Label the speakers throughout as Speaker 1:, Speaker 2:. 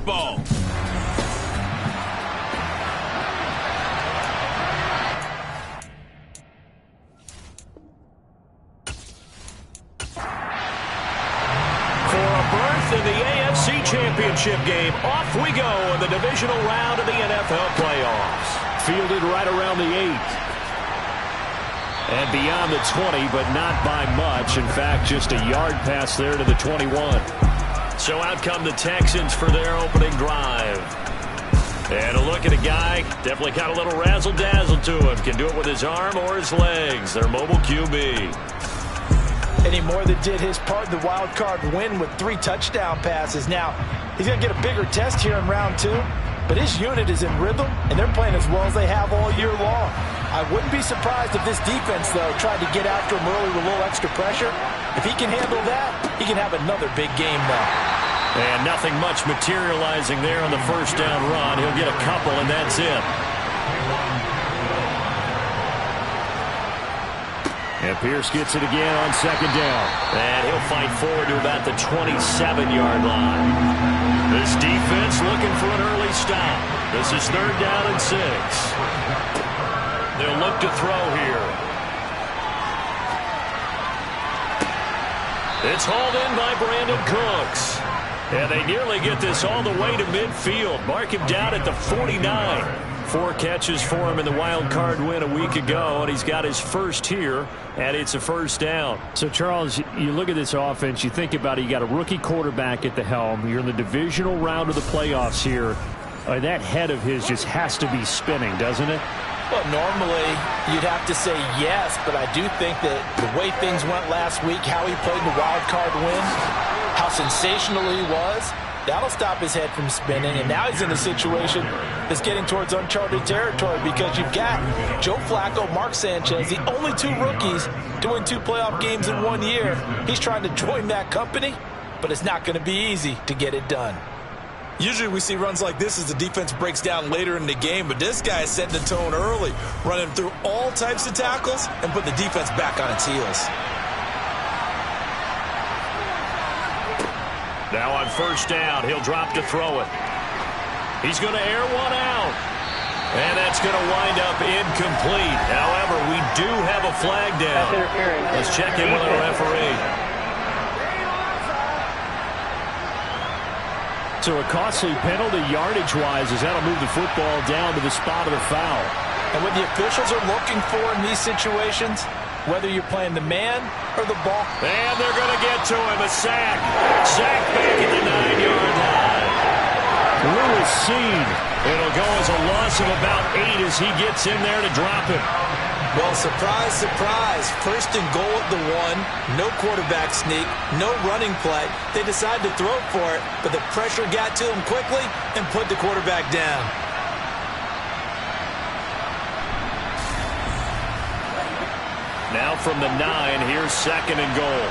Speaker 1: football.
Speaker 2: In the AFC Championship game, off we go in the divisional round of the NFL playoffs. Fielded right around the 8. And beyond the 20, but not by much. In fact, just a yard pass there to the 21. So out come the Texans for their opening drive. And a look at a guy, definitely got a little razzle-dazzle to him. Can do it with his arm or his legs. Their mobile QB.
Speaker 3: Any more than did his part in the wild card win with 3 touchdown passes. Now, he's going to get a bigger test here in round 2, but his unit is in rhythm, and they're playing as well as they have all year long. I wouldn't be surprised if this defense, though, tried to get after him early with a little extra pressure. If he can handle that, he can have another big game, though.
Speaker 2: And nothing much materializing there on the first down run. He'll get a couple, and that's it. And Pierce gets it again on second down. And he'll fight forward to about the 27-yard line. This defense looking for an early stop. This is 3rd down and 6. They'll look to throw here. It's hauled in by Brandon Cooks. And they nearly get this all the way to midfield. Mark him down at the 49. 4 catches for him in the wild card win a week ago, and he's got his first here, and it's a first down.
Speaker 4: So, Charles, you look at this offense, you think about it, you got a rookie quarterback at the helm. You're in the divisional round of the playoffs here. That head of his just has to be spinning, doesn't it?
Speaker 3: Well, normally you'd have to say yes, but I do think that the way things went last week, how he played in the wild card win, how sensational he was, that'll stop his head from spinning, and now he's in a situation that's getting towards uncharted territory because you've got Joe Flacco, Mark Sanchez, the only 2 rookies to win 2 playoff games in 1 year. He's trying to join that company, but it's not going to be easy to get it done.
Speaker 5: Usually we see runs like this as the defense breaks down later in the game, but this guy is setting the tone early, running through all types of tackles and put the defense back on its heels.
Speaker 2: Now on first down, he'll drop to throw it. He's going to air one out. And that's going to wind up incomplete. However, we do have a flag down. Let's check in with our referee.
Speaker 4: So a costly penalty yardage-wise as that'll move the football down to the spot of the foul.
Speaker 3: And what the officials are looking for in these situations, whether you're playing the man or the ball.
Speaker 2: And they're going to get to him. A sack. Sack back at the 9-yard line. Lewis Seed. It'll go as a loss of about 8 as he gets in there to drop him.
Speaker 5: Well, surprise, surprise. 1st and goal at the 1. No quarterback sneak. No running play. They decided to throw for it, but the pressure got to him quickly and put the quarterback down.
Speaker 2: Now from the 9, here's 2nd and goal.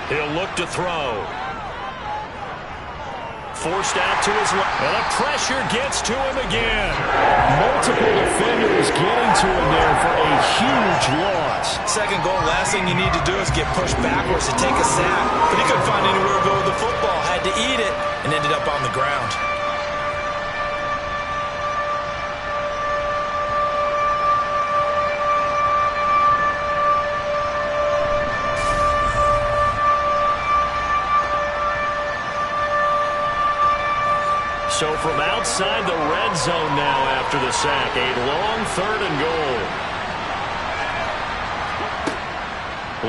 Speaker 2: He'll look to throw. Forced out to his left. And the pressure gets to him again.
Speaker 4: Multiple defenders getting to him there for a huge loss.
Speaker 5: 2nd goal, last thing you need to do is get pushed backwards to take a sack. But he couldn't find anywhere to go with the football. Had to eat it and ended up on the ground.
Speaker 2: So from outside the red zone now after the sack, a long 3rd and goal.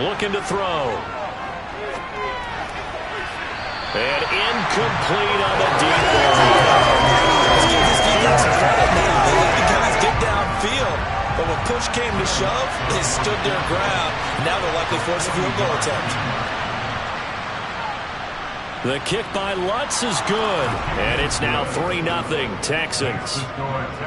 Speaker 2: Looking to throw. And incomplete on the deep ball.
Speaker 5: Let's give this defense some credit now. They let the guys get downfield. But when push came to shove, they stood their ground. Now they'll likely force a field goal attempt.
Speaker 2: The kick by Lutz is good. And it's now 3-0 Texans.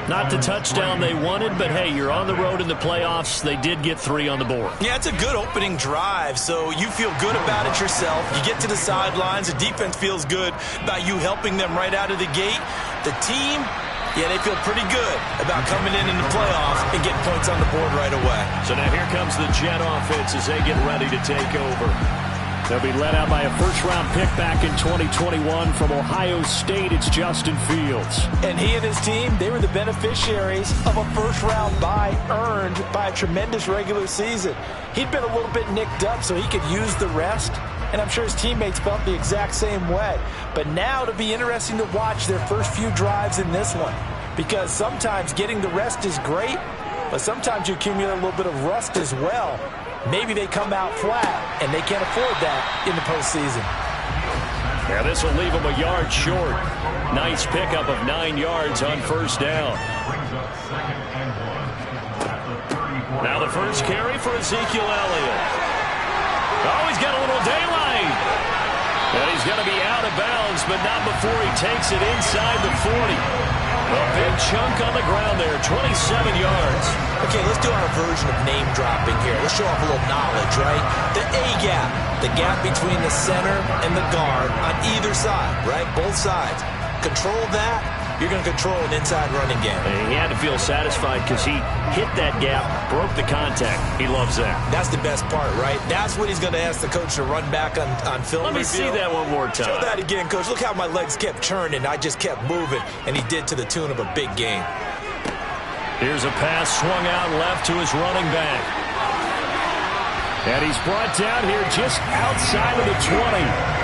Speaker 2: Not the touchdown they wanted, but hey, you're on the road in the playoffs. They did get 3 on the board.
Speaker 5: Yeah, it's a good opening drive, so you feel good about it yourself. You get to the sidelines. The defense feels good about you helping them right out of the gate. The team, yeah, they feel pretty good about coming in the playoffs and getting points on the board right away.
Speaker 2: So now here comes the Jet offense as they get ready to take over.
Speaker 4: They'll be led out by a first-round pick back in 2021 from Ohio State. It's Justin Fields.
Speaker 3: And he and his team, they were the beneficiaries of a first-round bye earned by a tremendous regular season. He'd been a little bit nicked up, so he could use the rest. And I'm sure his teammates felt the exact same way. But now it'll be interesting to watch their first few drives in this one. Because sometimes getting the rest is great, but sometimes you accumulate a little bit of rust as well. Maybe they come out flat, and they can't afford that in the postseason.
Speaker 2: Yeah, this will leave them a yard short. Nice pickup of 9 yards on first down. Now the first carry for Ezekiel Elliott. Oh, he's got a little daylight. And he's going to be out of bounds, but not before he takes it inside the 40. A big chunk on the ground there, 27 yards.
Speaker 5: Okay, let's do our version of name dropping here. Let's show off a little knowledge, right? The A-gap, the gap between the center and the guard on either side, right? Both sides. Control that, you're going to control an inside running game.
Speaker 2: And he had to feel satisfied because he hit that gap, broke the contact. He loves that.
Speaker 5: That's the best part, right? That's what he's going to ask the coach to run back on film.
Speaker 2: Let me see that one more time.
Speaker 5: Show that again, coach. Look how my legs kept turning. I just kept moving, and he did to the tune of a big game.
Speaker 2: Here's a pass swung out left to his running back.
Speaker 4: And he's brought down here just outside of the 20.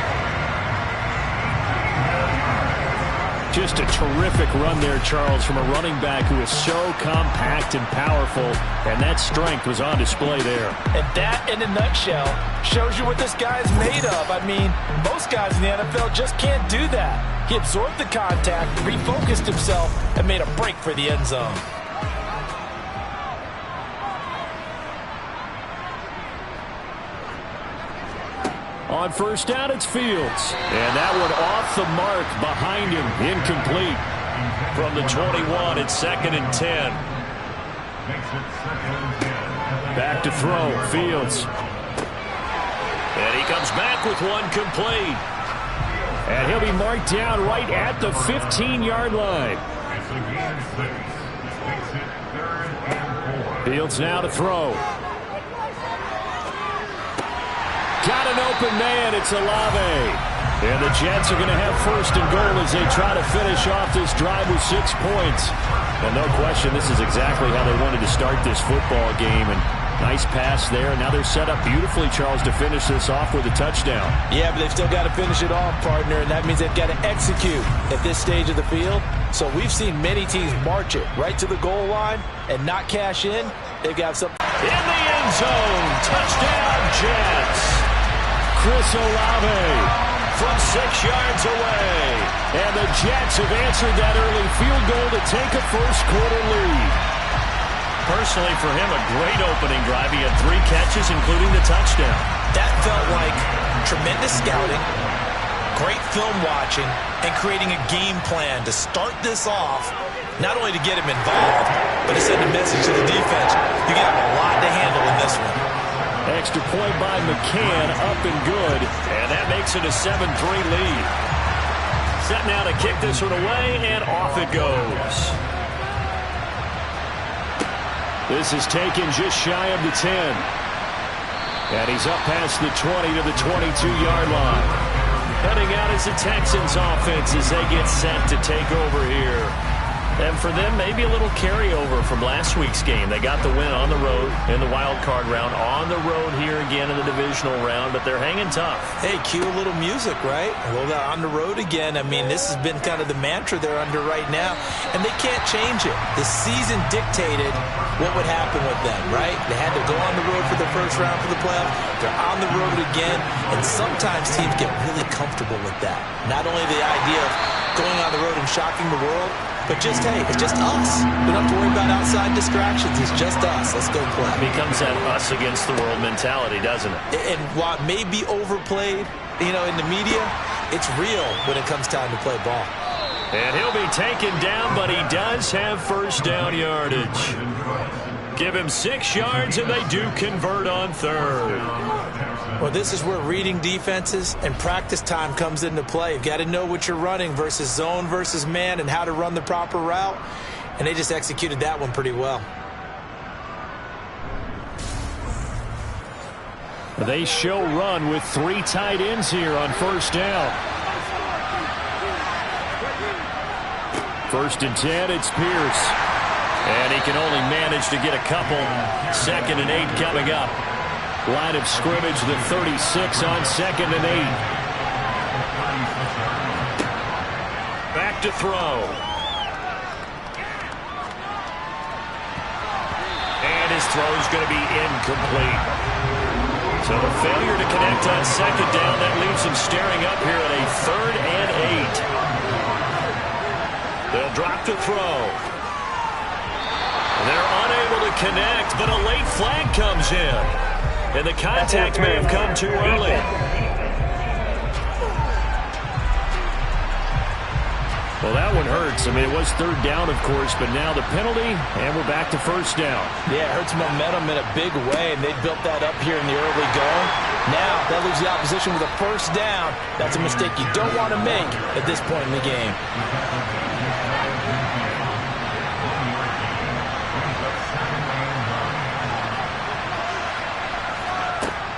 Speaker 4: Just a terrific run there, Charles, from a running back who is so compact and powerful, and that strength was on display there.
Speaker 3: And that, in a nutshell, shows you what this guy is made of. I mean, most guys in the NFL just can't do that. He absorbed the contact, refocused himself, and made a break for the end zone.
Speaker 4: On first down, it's Fields. And that one off the mark behind him. Incomplete.
Speaker 2: From the 21, it's 2nd and 10.
Speaker 4: Back to throw, Fields.
Speaker 2: And he comes back with one complete.
Speaker 4: And he'll be marked down right at the 15-yard line. Fields now to throw. Got an open man. It's Olave. And the Jets are going to have first and goal as they try to finish off this drive with 6 points. Well, no question, this is exactly how they wanted to start this football game. And nice pass there. Now they're set up beautifully, Charles, to finish this off with a touchdown.
Speaker 3: Yeah, but they've still got to finish it off, partner, and that means they've got to execute at this stage of the field. So we've seen many teams march it right to the goal line and not cash in. They've got some
Speaker 2: in the end zone. Touchdown, Jets.
Speaker 4: Chris Olave
Speaker 2: from 6 yards away.
Speaker 4: And the Jets have answered that early field goal to take a first-quarter lead.
Speaker 2: Personally, for him, a great opening drive. He had 3 catches, including the touchdown.
Speaker 5: That felt like tremendous scouting, great film watching, and creating a game plan to start this off, not only to get him involved, but to send a message to the defense. You got a lot to handle in this one.
Speaker 4: Extra point by McCann, up and good.
Speaker 2: And that makes it a 7-3 lead. Set now to kick this one away, and off it goes.
Speaker 4: This is taken just shy of the 10. And he's up past the 20 to the 22-yard line.
Speaker 2: Heading out is the Texans offense as they get set to take over here. And for them, maybe a little carryover from last week's game. They got the win on the road in the wild card round, on the road here again in the divisional round, but they're hanging tough.
Speaker 5: Hey, cue a little music, right? Well, they're on the road again. I mean, this has been kind of the mantra they're under right now, and they can't change it. The season dictated what would happen with them, right? They had to go on the road for the first round for the playoffs. They're on the road again, and sometimes teams get really comfortable with that. Not only the idea of going on the road and shocking the world, but just, hey, it's just us. We don't have to worry about outside distractions. It's just us. Let's go play.
Speaker 2: It becomes that us against the world mentality, doesn't it?
Speaker 5: And while it may be overplayed, in the media, it's real when it comes time to play ball.
Speaker 2: And he'll be taken down, but he does have first down yardage. Give him 6 yards, and they do convert on third.
Speaker 5: Well, this is where reading defenses and practice time comes into play. You've got to know what you're running versus zone versus man and how to run the proper route. And they just executed that one pretty well.
Speaker 4: They show run with 3 tight ends here on first down. First and 10, it's Pierce. And he can only manage to get a couple. 2nd and 8 coming up. Line of scrimmage, the 36 on 2nd and 8. Back to throw. And his throw is going to be incomplete. So the failure to connect on 2nd down, that leaves him staring up here at a 3rd and 8. They'll drop to throw. They're unable to connect, but a late flag comes in. And the contact may have come too early. Well, that one hurts. I mean, it was 3rd down, of course, but now the penalty, and we're back to first down.
Speaker 3: Yeah, it hurts momentum in a big way, and they built that up here in the early going. Now, that leaves the opposition with a first down. That's a mistake you don't want to make at this point in the game.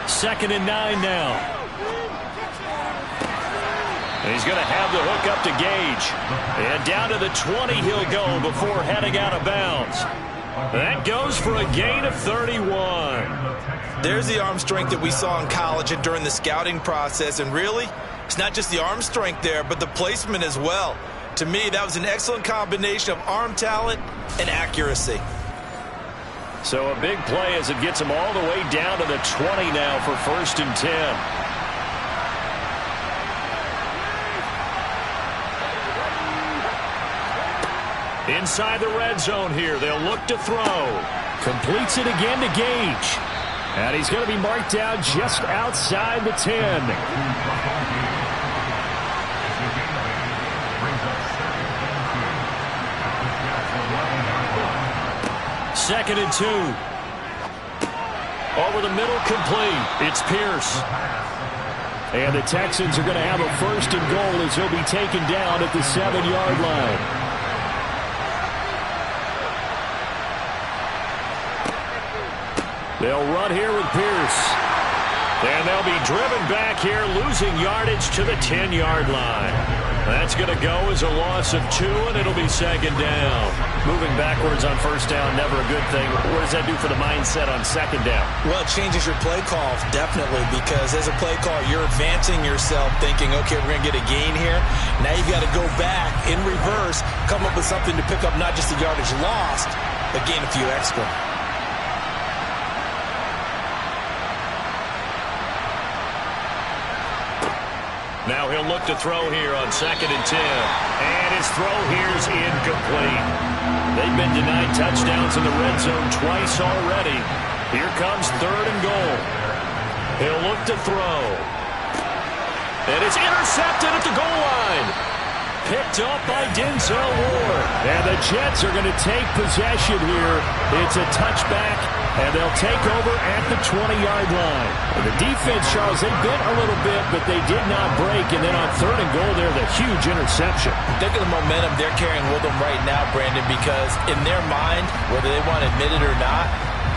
Speaker 4: 2nd and 9 now. And he's going to have the hook up to Gage. And down to the 20 he'll go before heading out of bounds. That goes for a gain of 31.
Speaker 5: There's the arm strength that we saw in college and during the scouting process. And really, it's not just the arm strength there, but the placement as well. To me, that was an excellent combination of arm talent and accuracy.
Speaker 4: So a big play as it gets him all the way down to the 20 now for 1st and 10. Inside the red zone here. They'll look to throw. Completes it again to Gage. And he's going to be marked down just outside the 10. 2nd and 2. Over the middle, complete. It's Pierce. And the Texans are going to have a 1st and goal as he'll be taken down at the 7-yard line. They'll run here with Pierce. And they'll be driven back here, losing yardage to the 10-yard line. That's going to go as a loss of 2, and it'll be 2nd down. Moving backwards on 1st down, never a good thing. What does that do for the mindset on 2nd down?
Speaker 5: Well, it changes your play call, definitely, because as a play call, you're advancing yourself thinking, okay, we're going to get a gain here. Now you've got to go back in reverse, come up with something to pick up not just the yardage lost, but gain a few extra.
Speaker 4: Now he'll look to throw here on 2nd and 10. And his throw here's incomplete. They've been denied touchdowns in the red zone twice already. Here comes 3rd and goal. He'll look to throw. And it's intercepted at the goal line. Picked up by Denzel Ward. And the Jets are going to take possession here. It's a touchback, and they'll take over at the 20-yard line. And the defense, Charles, they bent a little bit, but they did not break. And then on 3rd and goal there, the huge interception.
Speaker 3: Think of the momentum they're carrying with them right now, Brandon, because in their mind, whether they want to admit it or not,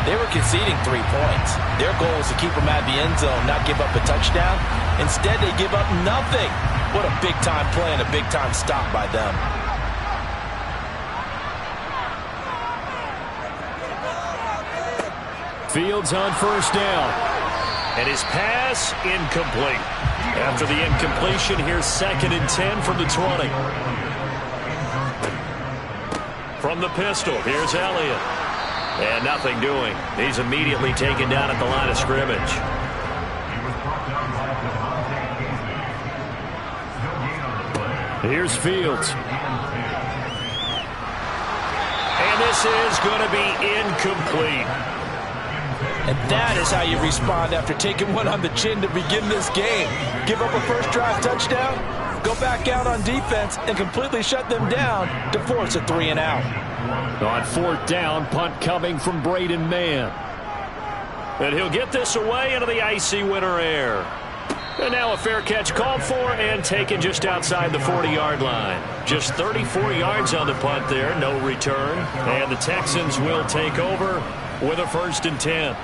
Speaker 3: they were conceding 3 points. Their goal was to keep them out of the end zone, not give up a touchdown. Instead, they give up nothing. What a big-time play and a big-time stop by them.
Speaker 4: Fields on 1st down. And his pass incomplete. After the incompletion, here's 2nd and 10 from the 20. From the pistol, here's Elliott. And nothing doing. He's immediately taken down at the line of scrimmage. Here's Fields. And this is going to be incomplete.
Speaker 3: And that is how you respond after taking one on the chin to begin this game. Give up a first drive touchdown, go back out on defense, and completely shut them down to force a 3 and out.
Speaker 4: On 4th down, punt coming from Braden Mann. And he'll get this away into the icy winter air. And now a fair catch called for and taken just outside the 40-yard line. Just 34 yards on the punt there, no return. And the Texans will take over with a 1st and 10.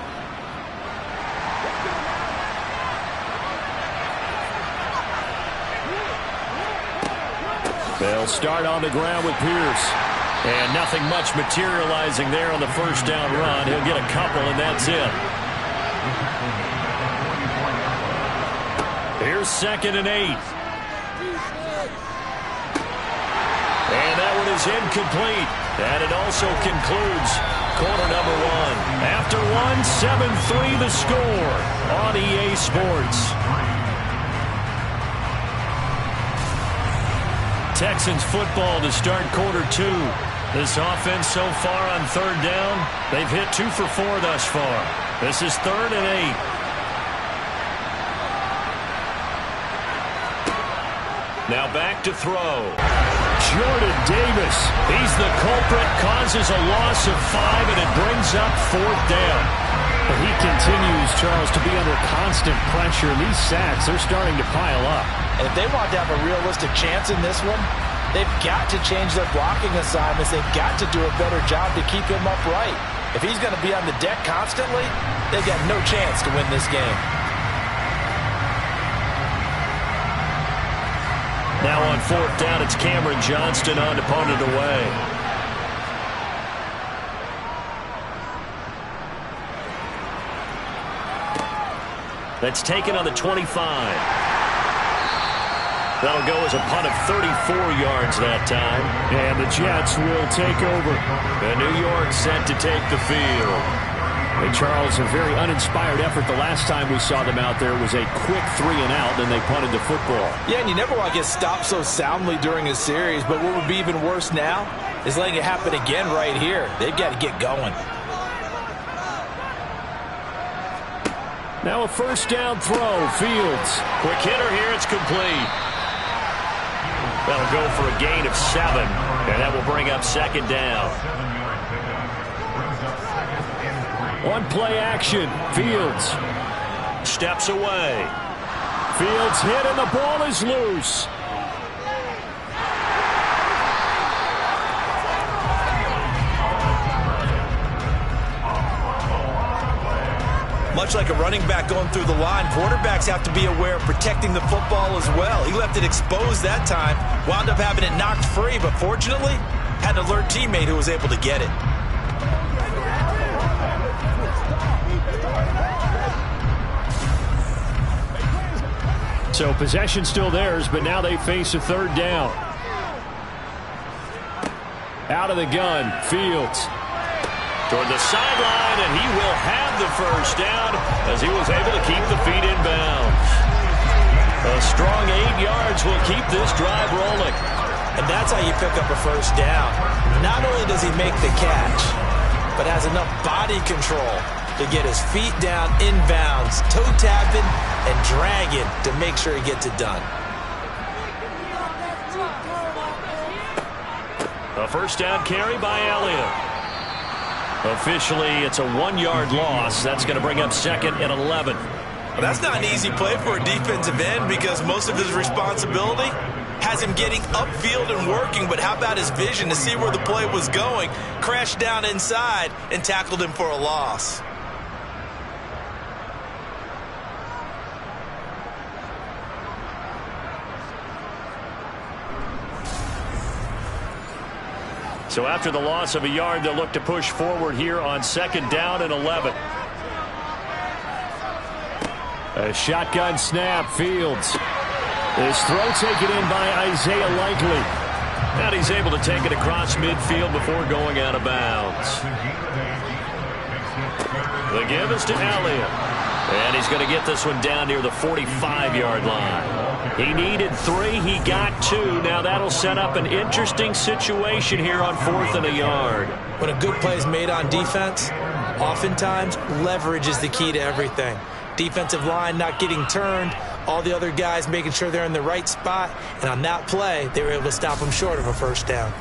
Speaker 4: They'll start on the ground with Pierce.
Speaker 2: And nothing much materializing there on the first down run. He'll get a couple, and that's it. Here's 2nd and 8. And that one is incomplete. And it also concludes quarter number 1. After one, 7-3 the score on EA Sports. Texans football to start quarter 2. This offense so far on 3rd down, they've hit 2 for 4 thus far. This is 3rd and 8. Now back to throw.
Speaker 4: Jordan Davis.
Speaker 2: He's the culprit, causes a loss of 5, and it brings up 4th down.
Speaker 4: But he continues, Charles, to be under constant pressure. These sacks, they're starting to pile up.
Speaker 3: And if they want to have a realistic chance in this one, they've got to change their blocking assignments. They've got to do a better job to keep him upright. If he's going to be on the deck constantly, they've got no chance to win this game.
Speaker 2: Now on 4th down, it's Cameron Johnston on to punt it away. That's taken on the 25. That'll go as a punt of 34 yards that time.
Speaker 4: And the Jets will take over.
Speaker 2: And New York set to take the field.
Speaker 4: Hey, Charles, a very uninspired effort. The last time we saw them out there was a quick 3-and-out, then they punted the football.
Speaker 3: Yeah, and you never want to get stopped so soundly during a series, but what would be even worse now is letting it happen again right here. They've got to get going.
Speaker 4: Now a 1st down throw. Fields.
Speaker 2: Quick hitter here. It's complete. That'll go for a gain of 7, and that will bring up 2nd down.
Speaker 4: On play action, Fields.
Speaker 2: Steps away.
Speaker 4: Fields hit, and the ball is loose.
Speaker 5: Much like a running back going through the line, quarterbacks have to be aware of protecting the football as well. He left it exposed that time, wound up having it knocked free, but fortunately, had an alert teammate who was able to get it.
Speaker 4: So possession still theirs, but now they face a 3rd down. Out of the gun, Fields.
Speaker 2: Toward the sideline, and he will have the 1st down as he was able to keep the feet in bounds. A strong 8 yards will keep this drive rolling.
Speaker 5: And that's how you pick up a 1st down. Not only does he make the catch, but has enough body control to get his feet down in bounds, toe tapping and dragging to make sure he gets it done.
Speaker 2: A 1st down carry by Elliott. Officially, it's a 1-yard loss. That's going to bring up 2nd and 11.
Speaker 5: Well, that's not an easy play for a defensive end because most of his responsibility has him getting upfield and working, but how about his vision to see where the play was going, crashed down inside, and tackled him for a loss.
Speaker 2: So after the loss of a yard, they'll look to push forward here on 2nd down and 11.
Speaker 4: A shotgun snap, Fields. His throw taken in by Isaiah Likely.
Speaker 2: And he's able to take it across midfield before going out of bounds. The give is to Elliott. And he's going to get this one down near the 45-yard line. He needed 3. He got 2. Now that'll set up an interesting situation here on 4th and a yard.
Speaker 5: When a good play is made on defense, oftentimes leverage is the key to everything. Defensive line not getting turned, all the other guys making sure they're in the right spot, and on that play, they were able to stop them short of a 1st down.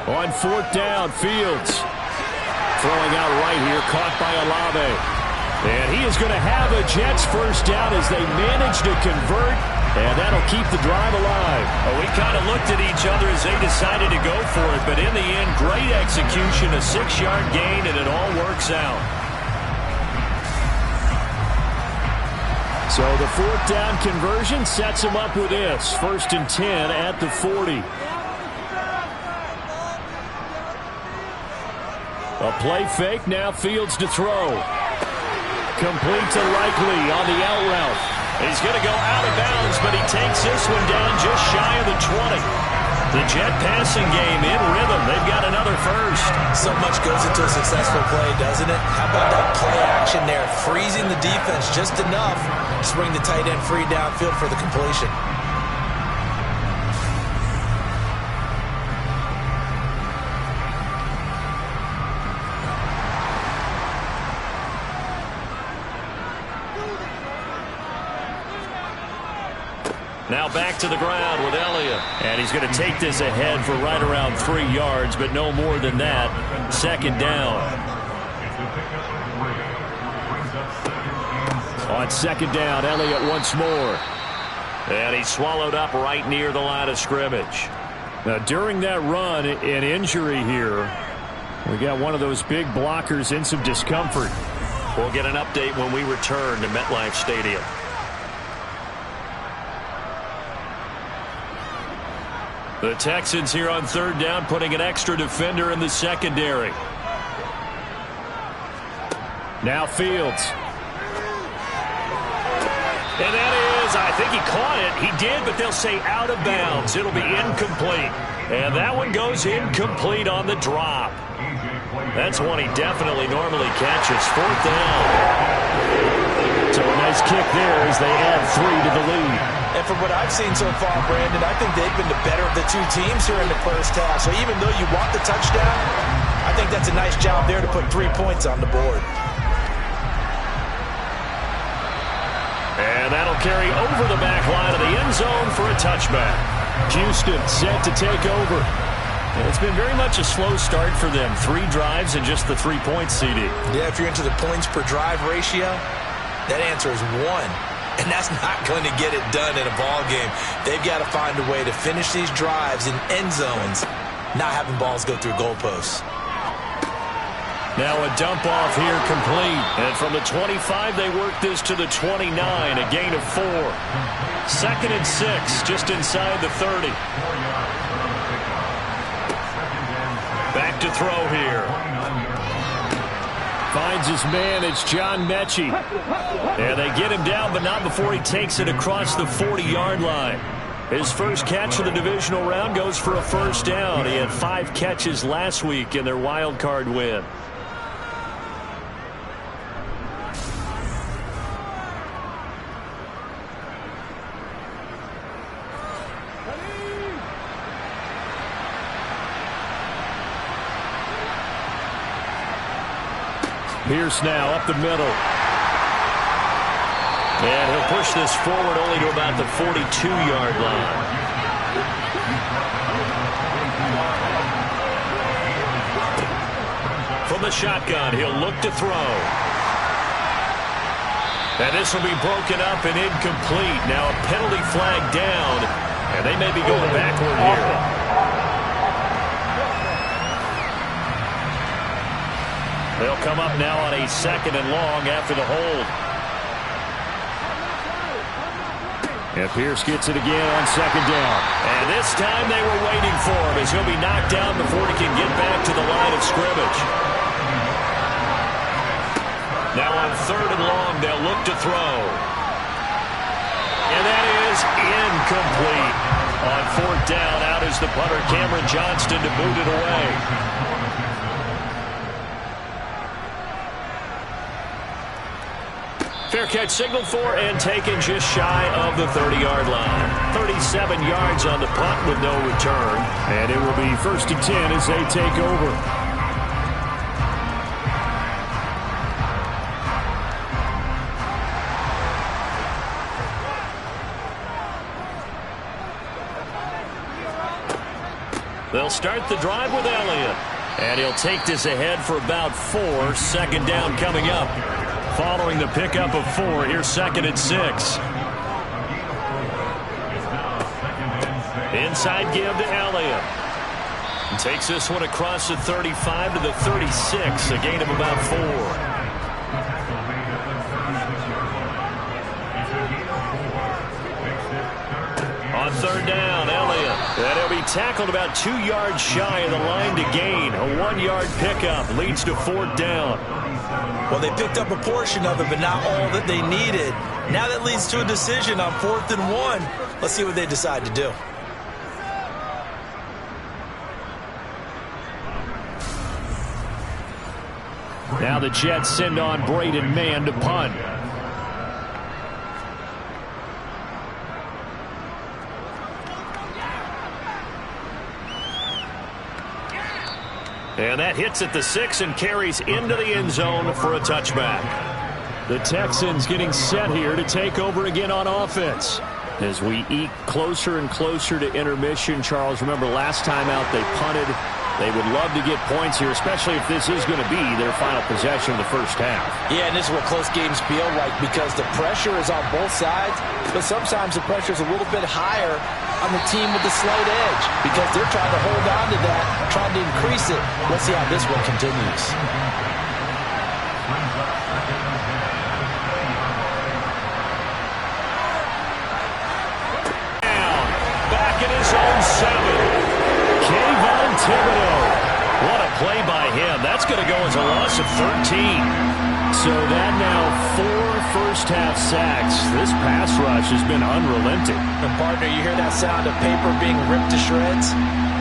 Speaker 4: On 4th down, Fields. Throwing out right here, caught by Olave. And he is going to have a Jets 1st down as they manage to convert, and that'll keep the drive alive.
Speaker 2: We kind of looked at each other as they decided to go for it, but in the end, great execution, a 6-yard gain, and it all works out.
Speaker 4: So the 4th down conversion sets him up with this. 1st and 10 at the 40. A play fake, now Fields to throw. Complete to Likely on the out route.
Speaker 2: He's going to go out of bounds, but he takes this one down just shy of the 20. The Jet passing game in rhythm. They've got another first.
Speaker 5: So much goes into a successful play, doesn't it? How about that play action there? Freezing the defense just enough to bring the tight end free downfield for the completion.
Speaker 2: Now back to the ground with Elliott.
Speaker 4: And he's going to take this ahead for right around 3 yards, but no more than that. 2nd down. On 2nd down, Elliott once more.
Speaker 2: And he's swallowed up right near the line of scrimmage.
Speaker 4: Now, during that run, an injury here. We got one of those big blockers in some discomfort.
Speaker 2: We'll get an update when we return to MetLife Stadium. The Texans here on 3rd down, putting an extra defender in the secondary.
Speaker 4: Now Fields.
Speaker 2: And that is, I think he caught it. He did, but they'll say out of bounds. It'll be incomplete. And that one goes incomplete on the drop. That's one he definitely normally catches. 4th down.
Speaker 4: So a nice kick there as they add 3 to the lead.
Speaker 5: And from what I've seen so far, Brandon, I think they've been the better of the two teams here in the first half. So even though you want the touchdown, I think that's a nice job there to put 3 points on the board.
Speaker 2: And that'll carry over the back line of the end zone for a touchback.
Speaker 4: Houston set to take over.
Speaker 2: It's been very much a slow start for them. 3 drives and just the 3 points, CD.
Speaker 5: Yeah, if you're into the points per drive ratio, that answer is 1. And that's not going to get it done in a ball game. They've got to find a way to finish these drives in end zones, not having balls go through goalposts.
Speaker 2: Now a dump off here complete. And from the 25, they work this to the 29, a gain of 4. 2nd and 6, just inside the 30. Back to throw here.
Speaker 4: Finds his man, it's John Mechie.
Speaker 2: And they get him down, but not before he takes it across the 40-yard line. His first catch of the divisional round goes for a 1st down. He had 5 catches last week in their wild card win.
Speaker 4: Pierce now up the middle.
Speaker 2: And he'll push this forward only to about the 42-yard line. From the shotgun, he'll look to throw. And this will be broken up and incomplete. Now a penalty flag down, and they may be going backward here. They'll come up now on a 2nd and long after the hold.
Speaker 4: And Pierce gets it again on 2nd down.
Speaker 2: And this time they were waiting for him as he'll be knocked down before he can get back to the line of scrimmage. Now on 3rd and long, they'll look to throw. And that is incomplete. On 4th down, out is the punter, Cameron Johnston, to boot it away. Fair catch signaled for and taken just shy of the 30-yard line. 37 yards on the punt with no return.
Speaker 4: And it will be 1st and 10 as they take over.
Speaker 2: They'll start the drive with Elliott. And he'll take this ahead for about 4. 2nd down coming up. Following the pickup of 4, here's 2nd and 6. Inside give to Elliott. And takes this one across the 35 to the 36, a gain of about 4. On third down, Elliott. And he'll be tackled about 2 yards shy of the line to gain. A 1-yard pickup leads to fourth down.
Speaker 5: Well, they picked up a portion of it, but not all that they needed. Now that leads to a decision on 4th and 1. Let's see what they decide to do.
Speaker 4: Now the Jets send on Braden Mann to punt.
Speaker 2: And that hits at the 6 and carries into the end zone for a touchback.
Speaker 4: The Texans getting set here to take over again on offense. As we eke closer and closer to intermission, Charles, remember last time out they punted. They would love to get points here, especially if this is going to be their final possession of the first half.
Speaker 3: Yeah, and this is what close games feel like because the pressure is on both sides, but sometimes the pressure is a little bit higher on the team with the slight edge because they're trying to hold on to that, trying to increase it. Let's see how this one continues.
Speaker 2: Down, back in his own 7. Kayvon Thibodeau. What a play by him. That's going to go as a loss of 13.
Speaker 4: So that now 4 first-half sacks. This pass rush has been unrelenting.
Speaker 3: And partner, you hear that sound of paper being ripped to shreds?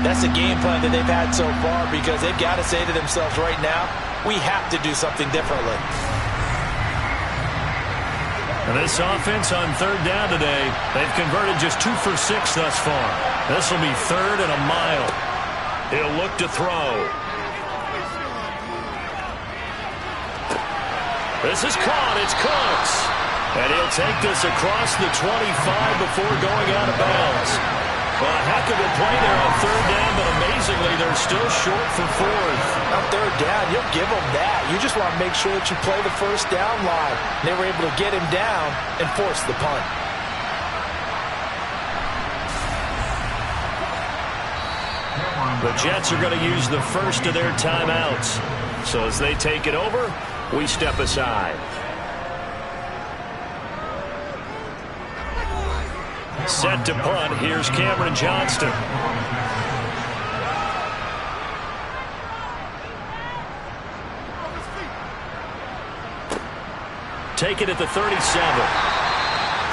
Speaker 3: That's the game plan that they've had so far because they've got to say to themselves right now, we have to do something differently.
Speaker 2: And this offense on third down today, they've converted just 2 for 6 thus far. This will be 3rd and a mile. He'll look to throw. This is caught. It's Cooks. And he'll take this across the 25 before going out of bounds. Well, a heck of a play there on third down, but amazingly, they're still short for 4th.
Speaker 3: On third down, you'll give them that. You just want to make sure that you play the first down line. They were able to get him down and force the punt.
Speaker 2: The Jets are going to use the first of their timeouts. So as they take it over, we step aside. Set to punt. Here's Cameron Johnston. Take it at the 37.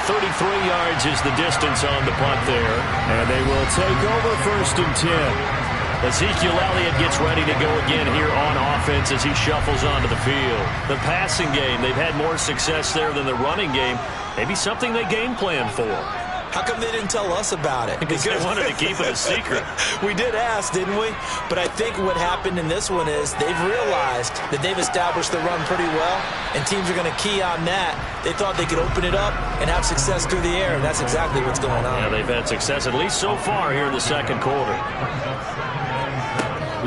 Speaker 2: 33 yards is the distance on the punt there.
Speaker 4: And they will take over 1st and 10.
Speaker 2: Ezekiel Elliott gets ready to go again here on offense as he shuffles onto the field. The passing game, they've had more success there than the running game. Maybe something they game plan for.
Speaker 5: How come they didn't tell us about it?
Speaker 2: Because they wanted to keep it a secret.
Speaker 5: We did ask, didn't we? But I think what happened in this one is they've realized that they've established the run pretty well, and teams are going to key on that. They thought they could open it up and have success through the air, and that's exactly what's going on.
Speaker 2: Yeah, they've had success, at least so far here in the second quarter.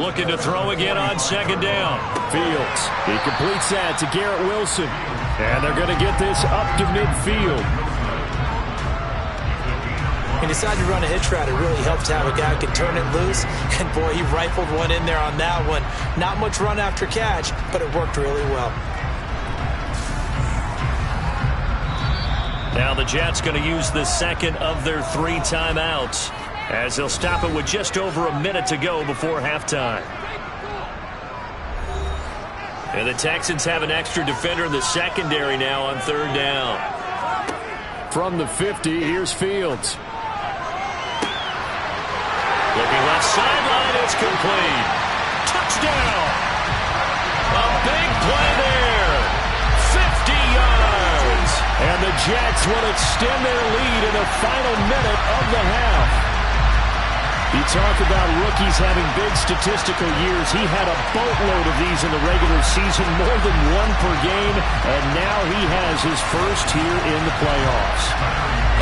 Speaker 2: Looking to throw again on second down.
Speaker 4: Fields. He completes that to Garrett Wilson. And they're going to get this up to midfield.
Speaker 5: He decided to run a hitch route. It really helps to have a guy who can turn it loose. And, boy, he rifled one in there on that one. Not much run after catch, but it worked really well.
Speaker 2: Now the Jets going to use the second of their 3 timeouts as they'll stop it with just over a minute to go before halftime. And the Texans have an extra defender in the secondary now on third down.
Speaker 4: From the 50, here's Fields.
Speaker 2: Looking left sideline, it's complete. Touchdown! A big play there. 50 yards.
Speaker 4: And the Jets will extend their lead in the final minute of the half. You talk about rookies having big statistical years. He had a boatload of these in the regular season, more than 1 per game, and now he has his first here in the playoffs.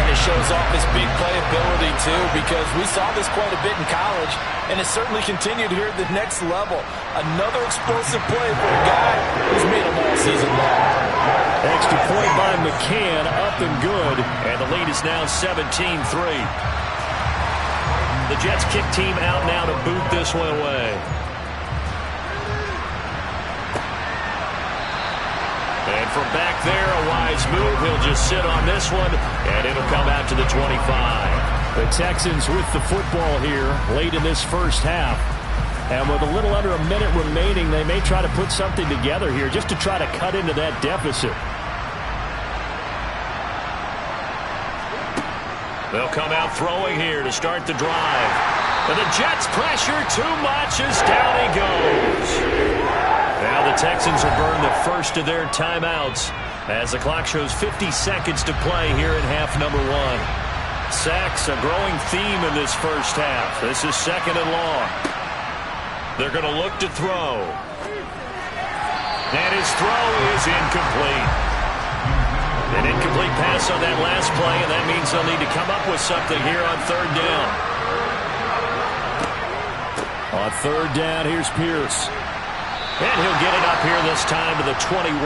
Speaker 3: And it shows off his big playability, too, because we saw this quite a bit in college, and it certainly continued here at the next level. Another explosive play for a guy who's made them all season long.
Speaker 4: Extra point by McCann, up and good.
Speaker 2: And the lead is now 17-3. The Jets kick team out now to boot this one away. And from back there, a wise move. He'll just sit on this one, and it'll come out to the 25.
Speaker 4: The Texans with the football here late in this first half. And with a little under a minute remaining, they may try to put something together here just to try to cut into that deficit.
Speaker 2: They'll come out throwing here to start the drive. And the Jets pressure too much as down he goes. Now the Texans will burn the first of their timeouts as the clock shows 50 seconds to play here in half number one. Sacks, a growing theme in this first half. This is second and long. They're going to look to throw. And his throw is incomplete. An incomplete pass on that last play, and that means they'll need to come up with something here on third down.
Speaker 4: On third down, here's Pierce.
Speaker 2: And he'll get it up here this time to the 21.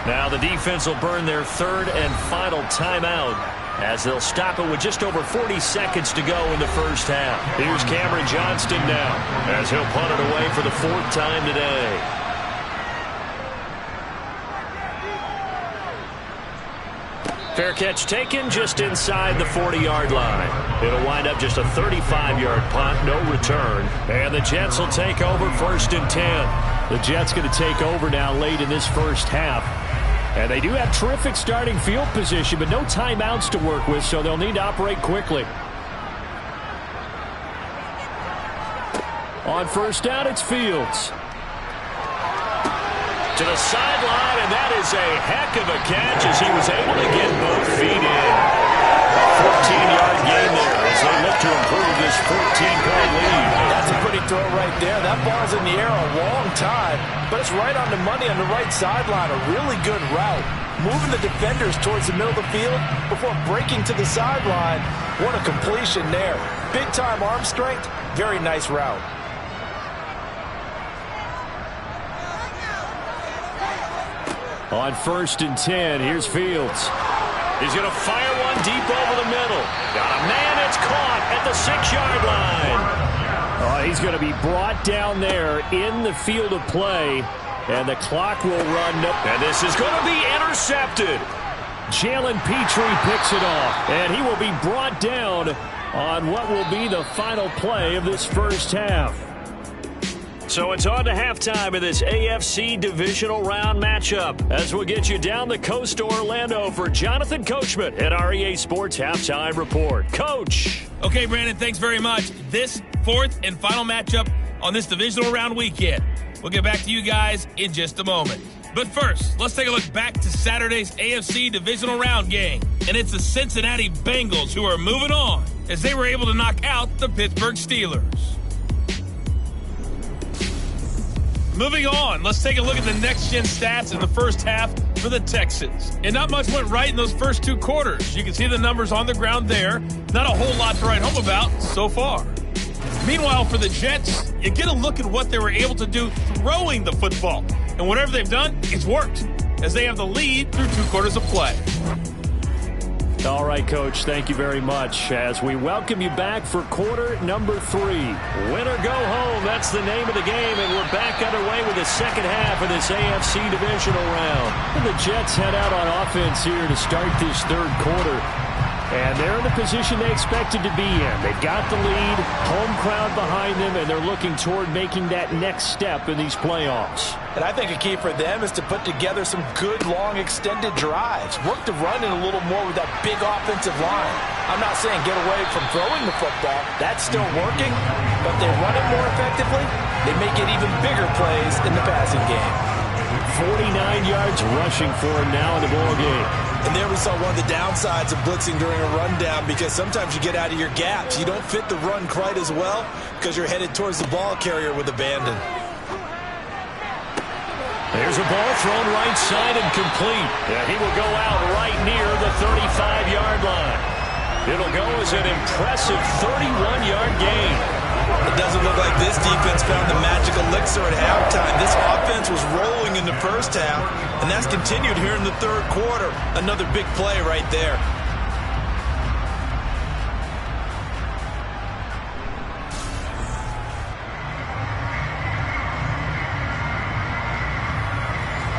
Speaker 2: Now the defense will burn their third and final timeout as they'll stop it with just over 40 seconds to go in the first half. Here's Cameron Johnston now as he'll punt it away for the fourth time today. Fair catch taken just inside the 40-yard line. It'll wind up just a 35-yard punt, no return. And the Jets will take over first and 10.
Speaker 4: The Jets going to take over now late in this first half. And they do have terrific starting field position, but no timeouts to work with, so they'll need to operate quickly. On first down, it's Fields.
Speaker 2: To the sideline, and that is a heck of a catch as he was able to get both feet in. A 14-yard gain there as they look to improve this 14-point lead.
Speaker 3: That's a pretty throw right there. That ball's in the air a long time, but it's right on the money on the right sideline. A really good route. Moving the defenders towards the middle of the field before breaking to the sideline. What a completion there. Big-time arm strength. Very nice route.
Speaker 4: On first and 10, here's Fields.
Speaker 2: He's going to fire one deep over the middle. Got a man, it's caught at the 6-yard line.
Speaker 4: He's going to be brought down there in the field of play, and the clock will run.
Speaker 2: And this is going to be intercepted.
Speaker 4: Jalen Petrie picks it off, and he will be brought down on what will be the final play of this first half.
Speaker 2: So it's on to halftime of this AFC divisional round matchup as we'll get you down the coast to Orlando for Jonathan Coachman at our EA Sports Halftime Report. Coach.
Speaker 1: Okay, Brandon, thanks very much. This fourth and final matchup on this divisional round weekend. We'll get back to you guys in just a moment. But first, let's take a look back to Saturday's AFC divisional round game. And it's the Cincinnati Bengals who are moving on as they were able to knock out the Pittsburgh Steelers. Moving on, let's take a look at the next-gen stats in the first half for the Texans. And not much went right in those first two quarters. You can see the numbers on the ground there. Not a whole lot to write home about so far. Meanwhile, for the Jets, you get a look at what they were able to do throwing the football. And whatever they've done, it's worked, as they have the lead through 2 quarters of play.
Speaker 4: All right, Coach, thank you very much. As we welcome you back for quarter number 3.
Speaker 2: Win or go home, that's the name of the game, and we're back underway with the second half of this AFC divisional round.
Speaker 4: And the Jets head out on offense here to start this third quarter. And they're in the position they expected to be in. They've got the lead, home crowd behind them, and they're looking toward making that next step in these playoffs.
Speaker 3: And I think a key for them is to put together some good, long, extended drives. Work the run in a little more with that big offensive line. I'm not saying get away from throwing the football. That's still working, but they run it more effectively. They may get even bigger plays in the passing game.
Speaker 4: 49 yards rushing for him now in the ball game.
Speaker 5: And there we saw one of the downsides of blitzing during a rundown, because sometimes you get out of your gaps. You don't fit the run quite as well because you're headed towards the ball carrier with abandon.
Speaker 2: There's a ball thrown right side and complete. And he will go out right near the 35-yard line. It'll go as an impressive 31-yard gain.
Speaker 5: It doesn't look like this defense found the magic elixir at halftime. This offense was rolling in the first half, and that's continued here in the third quarter. Another big play right there.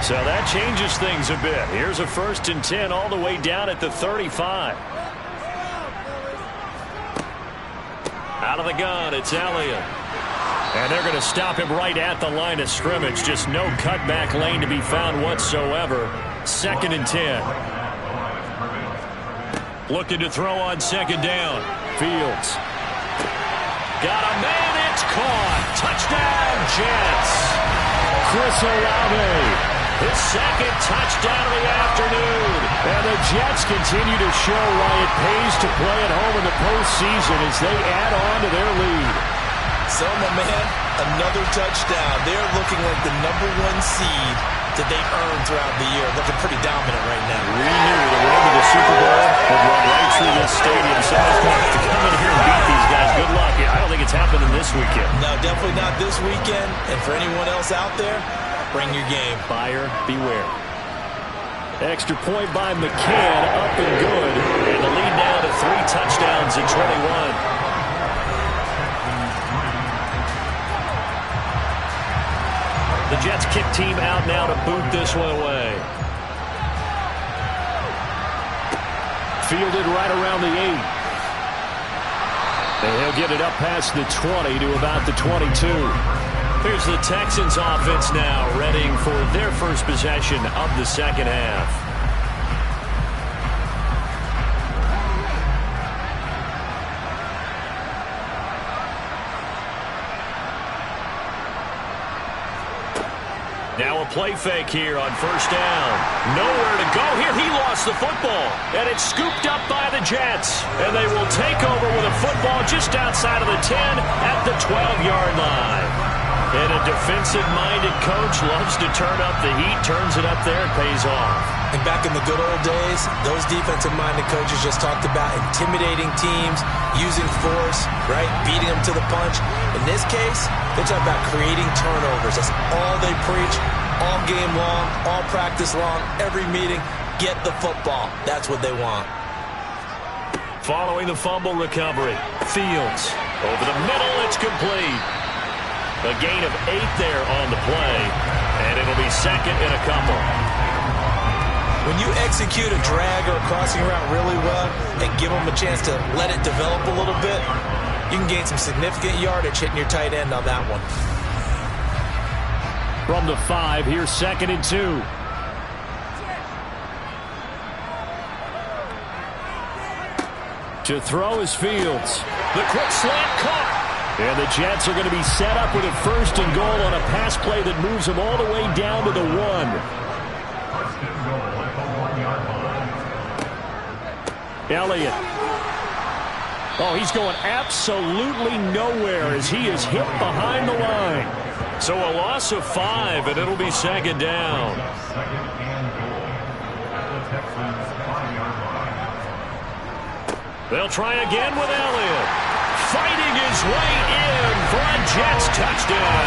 Speaker 2: So that changes things a bit. Here's a 1st and 10 all the way down at the 35. Out of the gun, it's Elliott. And they're going to stop him right at the line of scrimmage. Just no cutback lane to be found whatsoever. 2nd and 10. Looking to throw on 2nd down. Fields. Got a man, it's caught. Touchdown, Jets. Chris Olave. His 2nd touchdown of the afternoon. And the Jets continue to show why it pays to play at home in the postseason as they add on to their lead.
Speaker 5: So, my man, another touchdown. They're looking like the #1 seed that they earned throughout the year. Looking pretty dominant right now.
Speaker 2: We knew the road to the Super Bowl would run right through this stadium. So to come in here and beat these guys, good luck. I don't think it's happening this weekend.
Speaker 5: No, definitely not this weekend. And for anyone else out there, bring your game.
Speaker 2: Buyer beware. Extra point by McCann, up and good. And the lead now to 3 touchdowns in 21. The Jets kick team out now to boot this one away. Fielded right around the 8. And he'll get it up past the 20 to about the 22. Here's the Texans offense now, readying for their first possession of the 2nd half. Now a play fake here on 1st down. Nowhere to go here. He lost the football. And it's scooped up by the Jets. And they will take over with a football just outside of the 10 at the 12-yard line. And a defensive-minded coach loves to turn up the heat, turns it up there, and pays off.
Speaker 5: And back in the good old days, those defensive-minded coaches just talked about intimidating teams, using force, right, beating them to the punch. In this case, they're talking about creating turnovers. That's all they preach, all game long, all practice long, every meeting. Get the football. That's what they want.
Speaker 2: Following the fumble recovery, Fields. Over the middle, it's complete. A gain of 8 there on the play, and it'll be 2nd and a couple.
Speaker 5: When you execute a drag or a crossing route really well and give them a chance to let it develop a little bit, you can gain some significant yardage hitting your tight end on that one.
Speaker 4: From the 5, here's 2nd and 2. To throw is Fields.
Speaker 2: The quick slant caught.
Speaker 4: And the Jets are going to be set up with a 1st and goal on a pass play that moves them all the way down to the 1. Elliott. Oh, he's going absolutely nowhere as he is hit behind the line.
Speaker 2: So a loss of 5, and it'll be 2nd down. They'll try again with Elliott. Fighting his way in for a Jets touchdown.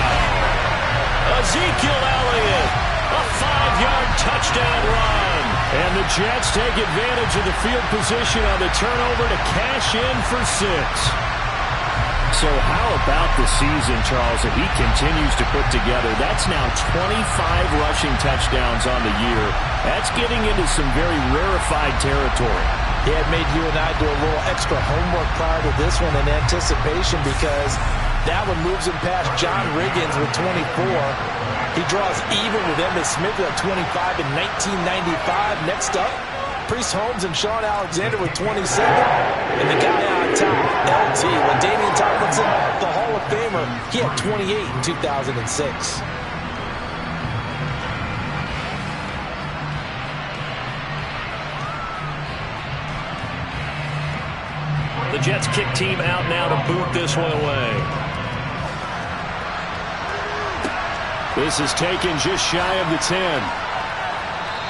Speaker 2: Ezekiel Elliott, a 5-yard touchdown run.
Speaker 4: And the Jets take advantage of the field position on the turnover to cash in for 6. So how about the season, Charles, that he continues to put together? That's now 25 rushing touchdowns on the year. That's getting into some very rarefied territory.
Speaker 3: He had made you and I do a little extra homework prior to this one in anticipation because that one moves him past John Riggins with 24. He draws even with Emmitt Smith at 25 in 1995. Next up, Priest Holmes and Sean Alexander with 27. And the guy on top, LT, LaDainian Tomlinson, the Hall of Famer, he had 28 in 2006.
Speaker 2: The Jets kick team out now to boot this one away.
Speaker 4: This is taken just shy of the 10.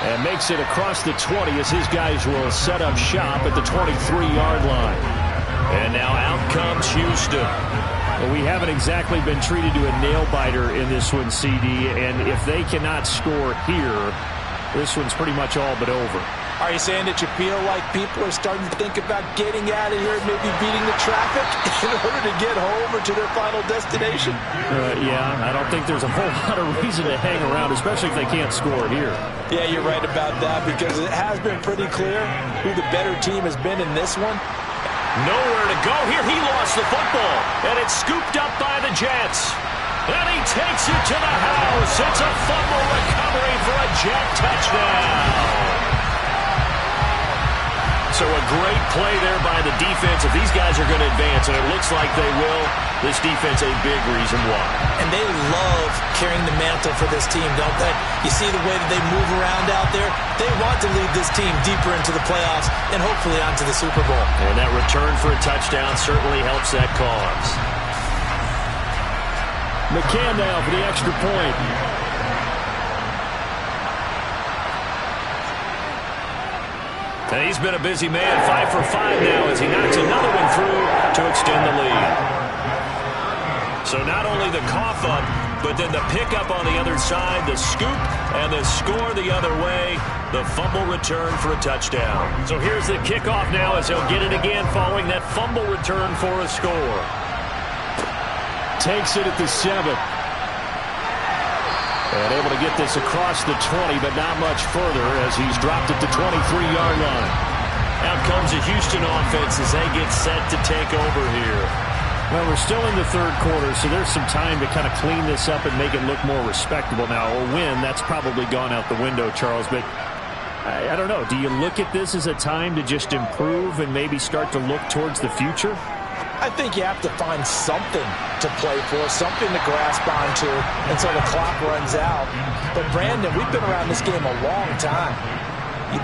Speaker 4: And makes it across the 20 as his guys will set up shop at the 23-yard line.
Speaker 2: And now out comes Houston.
Speaker 4: Well, we haven't exactly been treated to a nail-biter in this one, CD. And if they cannot score here, this one's pretty much all but over.
Speaker 3: Are you saying that you feel like people are starting to think about getting out of here and maybe beating the traffic in order to get home or to their final destination?
Speaker 4: Yeah, I don't think there's a whole lot of reason to hang around, especially if they can't score here.
Speaker 3: Yeah, you're right about that because it has been pretty clear who the better team has been in this one.
Speaker 2: Nowhere to go here. He lost the football, and it's scooped up by the Jets. And he takes it to the house. It's a fumble recovery for a Jet touchdown. So a great play there by the defense. If these guys are going to advance, and it looks like they will, this defense a big reason why. And they love carrying the mantle for this team, don't they? You see the way that they move around out there? They want to lead this team deeper into the playoffs and hopefully onto the Super Bowl. And that return for a touchdown certainly helps that cause.
Speaker 4: McCann now for the extra point.
Speaker 2: And he's been a busy man, 5 for 5 now as he knocks another one through to extend the lead. So not only the cough up, but then the pickup on the other side, the scoop, and the score the other way, the fumble return for a touchdown. So here's the kickoff now as he'll get it again following that fumble return for a score.
Speaker 4: Takes it at the 7. And able to get this across the 20, but not much further as he's dropped it to 23-yard line.
Speaker 2: Out comes the Houston offense as they get set to take over here.
Speaker 4: Well, we're still in the third quarter, so there's some time to kind of clean this up and make it look more respectable. Now, a win, that's probably gone out the window, Charles, but I don't know. Do you look at this as a time to just improve and maybe start to look towards the future?
Speaker 3: I think you have to find something to play for, something to grasp onto until the clock runs out. But, Brandon, we've been around this game a long time.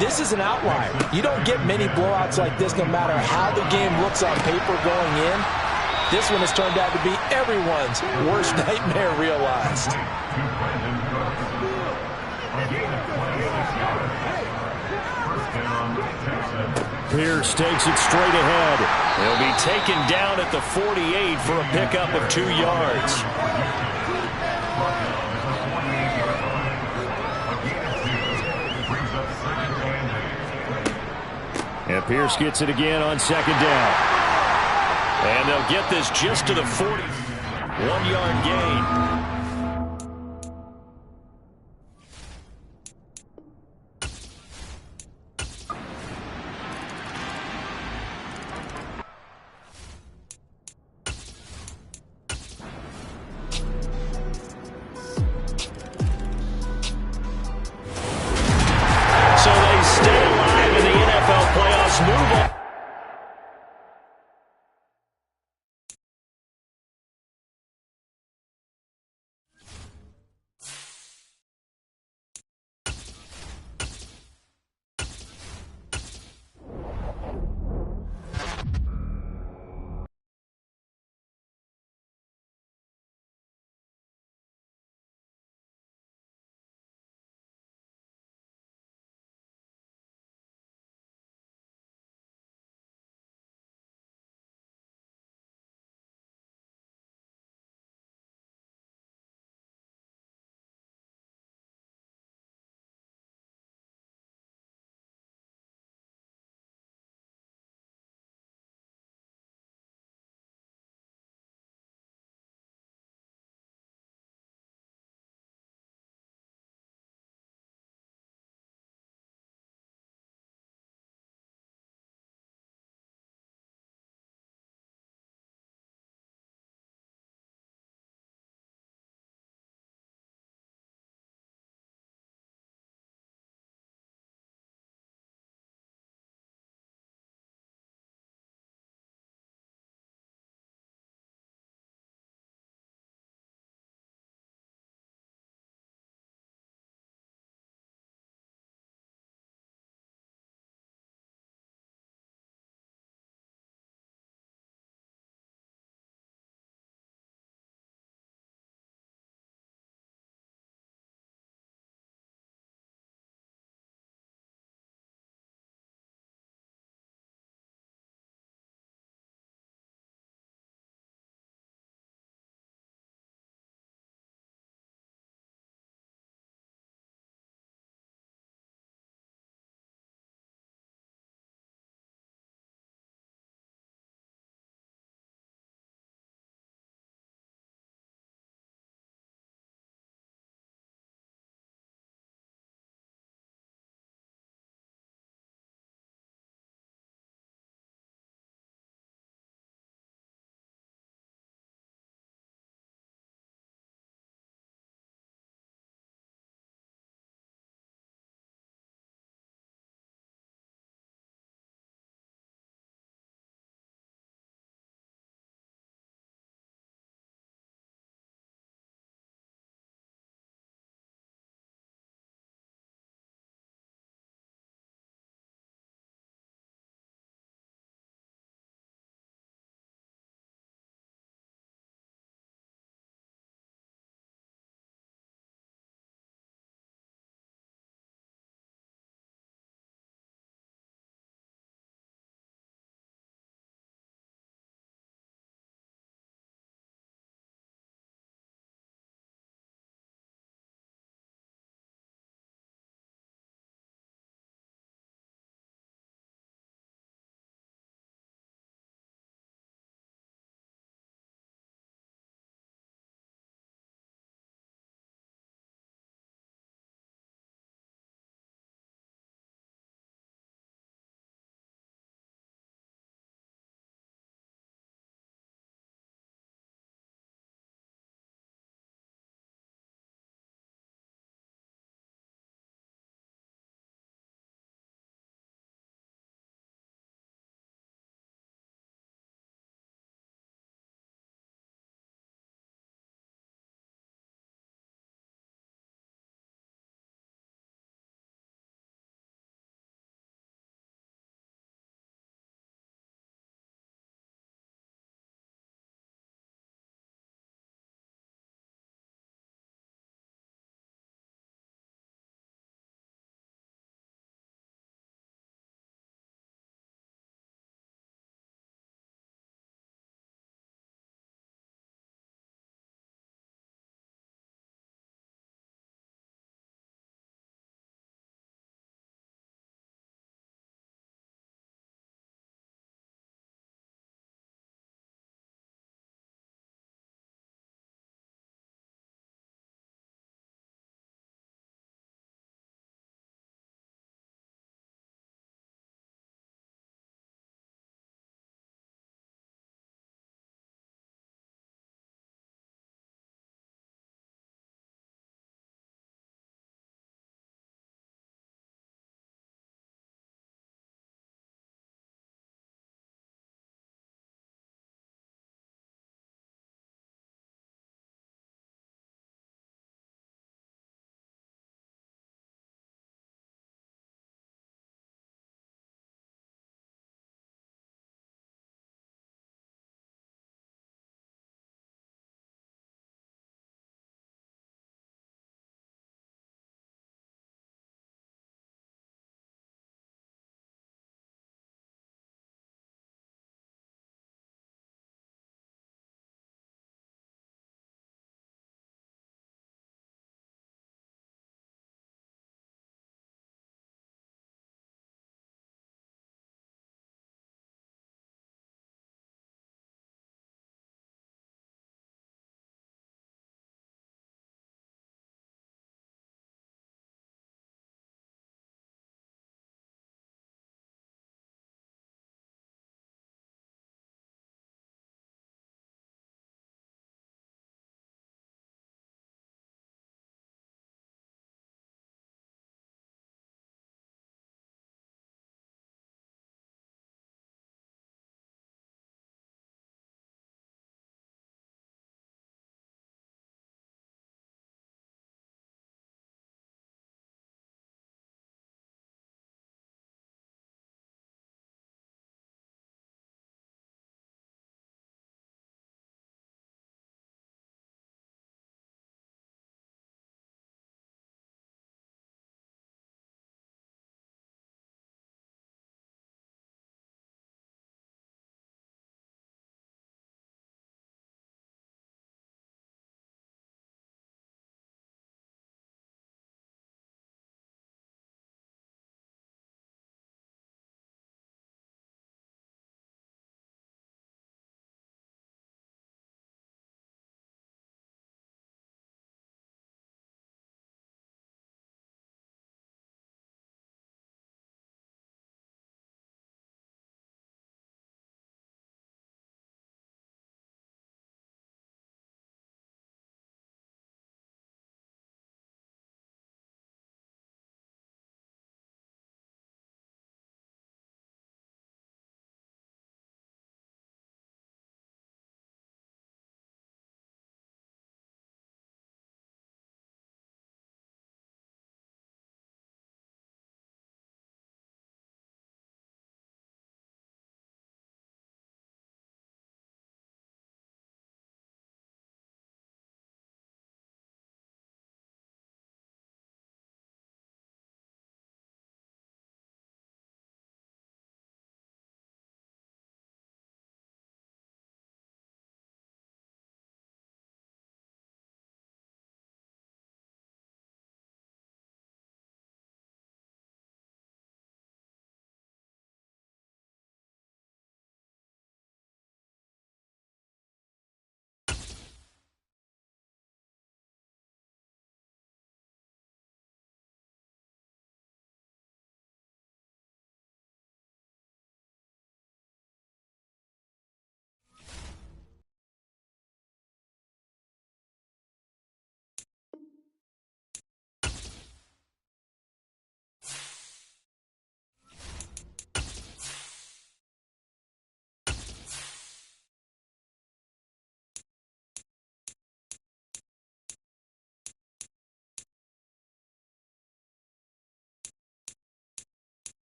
Speaker 3: This is an outlier. You don't get many blowouts like this no matter how the game looks on paper going in. This one has turned out to be everyone's worst nightmare realized.
Speaker 4: Pierce takes it straight ahead.
Speaker 2: He'll be taken down at the 48 for a pickup of 2 yards.
Speaker 4: And Pierce gets it again on second down.
Speaker 2: And they'll get this just to the 40. 1-yard gain.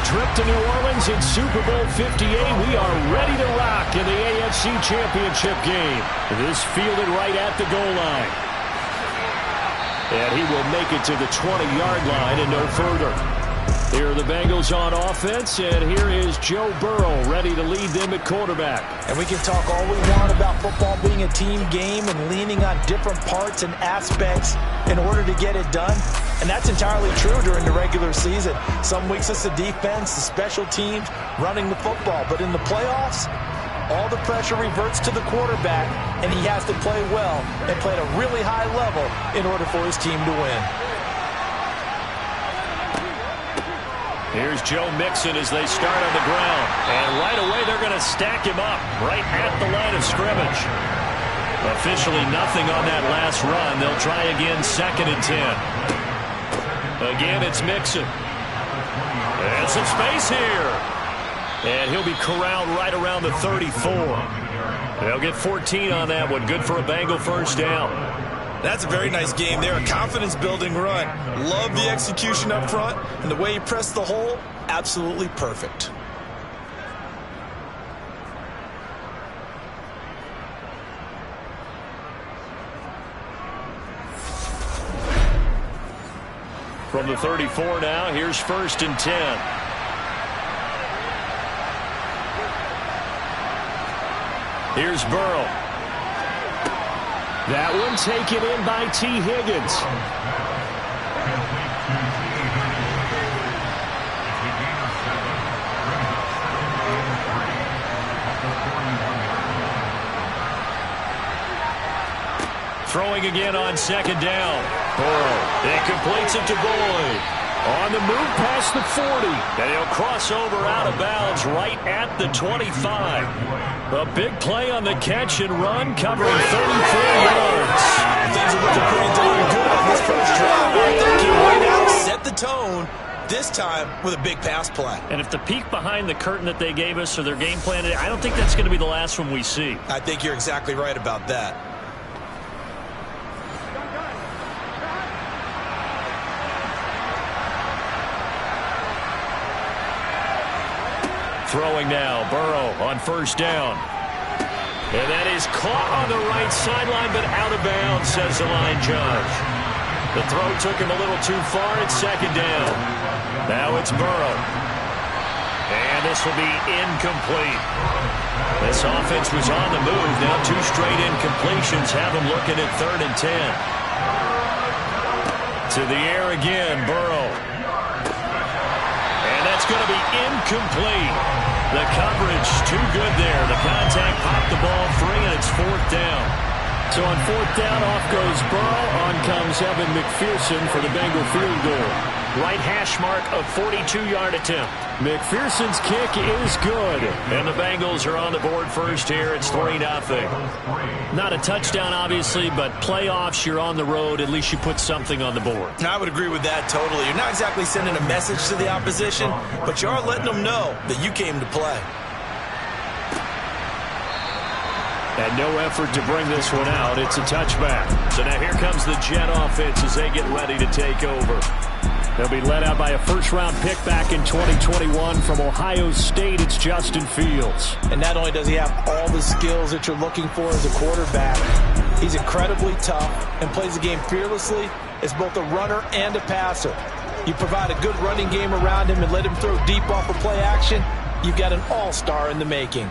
Speaker 4: trip to New Orleans in Super Bowl 58. We are ready to rock in the AFC Championship game. This fielded right at the goal line. And he will make it to the 20-yard line and no further. Here are the Bengals on offense, and here is Joe Burrow ready to lead them at quarterback.
Speaker 3: And we can talk all we want about football being a team game and leaning on different parts and aspects in order to get it done. And that's entirely true during the regular season. Some weeks it's the defense, the special teams, running the football. But in the playoffs, all the pressure reverts to the quarterback, and he has to play well and play at a really high level in order for his team to win.
Speaker 2: Here's Joe Mixon as they start on the ground. And right away they're going to stack him up right at the line of scrimmage. Officially nothing on that last run. They'll try again 2nd and 10. Again it's Mixon. And some space here. And he'll be corralled right around the 34. They'll get 14 on that one. Good for a Bengal first down.
Speaker 5: That's a very nice game there. A confidence-building run. Love the execution up front. And the way he pressed the hole, absolutely perfect.
Speaker 2: From the 34 now, here's 1st and 10. Here's Burrow.
Speaker 4: That one taken in by T. Higgins.
Speaker 2: Throwing again on 2nd down. Burrow. It completes it to Boyd. On the move past the 40. And he'll cross over out of bounds right at the 25. A big play on the catch and run, covering 34 yards.
Speaker 5: Things are looking pretty darn good on this first drive. I think he went out, set the tone, this time with a big pass play.
Speaker 2: And if the peek behind the curtain that they gave us or their game plan, I don't think that's going to be the last one we see.
Speaker 5: I think you're exactly right about that.
Speaker 2: Throwing now, Burrow on 1st down. And that is caught on the right sideline, but out of bounds, says the line judge. The throw took him a little too far. It's 2nd down. Now it's Burrow. And this will be incomplete. This offense was on the move. Now 2 straight incompletions have him looking at 3rd and 10. To the air again, Burrow. And that's going to be incomplete. The coverage too good there. The contact popped the ball free, and it's 4th down.
Speaker 4: So on 4th down, off goes Burrow. On comes Evan McPherson for the Bengal field goal.
Speaker 2: Right hash mark of 42-yard attempt.
Speaker 4: McPherson's kick is good.
Speaker 2: And the Bengals are on the board first here. It's 3-0. Not a touchdown, obviously, but playoffs, you're on the road. At least you put something on the board.
Speaker 5: I would agree with that totally. You're not exactly sending a message to the opposition, but you are letting them know that you came to play.
Speaker 4: And no effort to bring this one out. It's a touchback.
Speaker 2: So now here comes the Jet offense as they get ready to take over.
Speaker 4: They'll be led out by a first-round pick back in 2021 from Ohio State. It's Justin Fields.
Speaker 3: And not only does he have all the skills that you're looking for as a quarterback, he's incredibly tough and plays the game fearlessly as both a runner and a passer. You provide a good running game around him and let him throw deep off of play action, you've got an all-star in the making.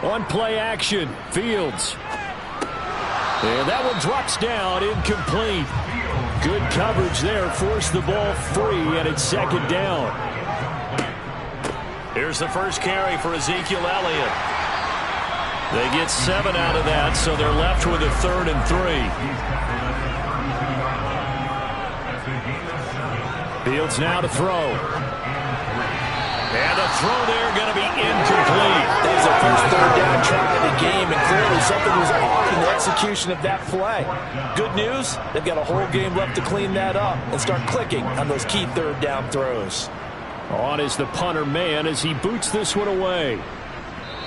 Speaker 4: On play action, Fields. And that one drops down, incomplete. Good coverage there, forced the ball free, and it's 2nd down.
Speaker 2: Here's the first carry for Ezekiel Elliott. They get 7 out of that, so they're left with a 3rd and
Speaker 4: 3. Fields now to throw.
Speaker 2: And the throw there going to be incomplete.
Speaker 3: That was the first 3rd down try of the game, and clearly something was off in the execution of that play. Good news, they've got a whole game left to clean that up and start clicking on those key 3rd down throws.
Speaker 4: On is the punter man as he boots this one away.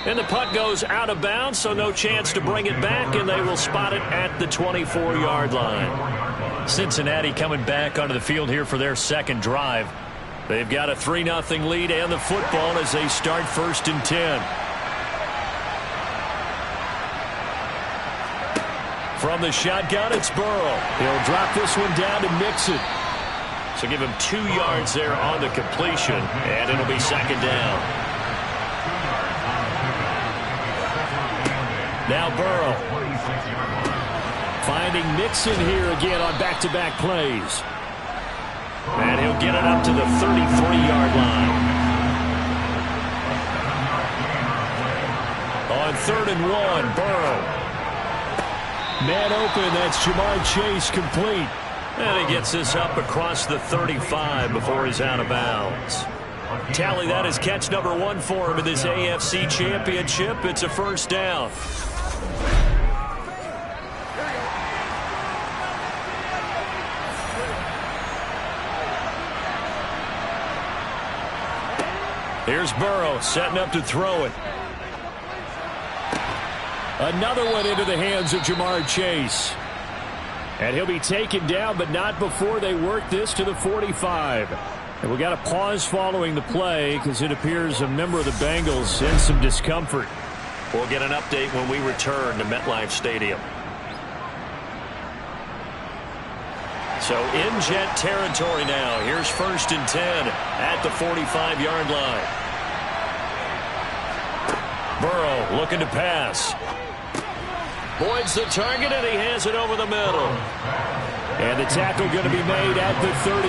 Speaker 2: And the punt goes out of bounds, so no chance to bring it back, and they will spot it at the 24-yard line. Cincinnati coming back onto the field here for their second drive. They've got a 3-0 lead and the football as they start 1st and 10. From the shotgun, it's Burrow. He'll drop this one down to Mixon. So give him 2 yards there on the completion, and it'll be 2nd down. Now Burrow. Finding Mixon here again on back-to-back plays. And he'll get it up to the 33-yard line. On 3rd and 1, Burrow. Man open, that's Jamar Chase complete. And he gets this up across the 35 before he's out of bounds. Tally that is catch number 1 for him in this AFC Championship. It's a 1st down. Here's Burrow setting up to throw it. Another one into the hands of Jamar Chase. And he'll be taken down, but not before they work this to the 45. And we got a pause following the play because it appears a member of the Bengals in some discomfort. We'll get an update when we return to MetLife Stadium. So in Jet territory now. Here's 1st and 10 at the 45-yard line. Burrow looking to pass. Boyd's the target, and he has it over the middle. And the tackle going to be made at the 38.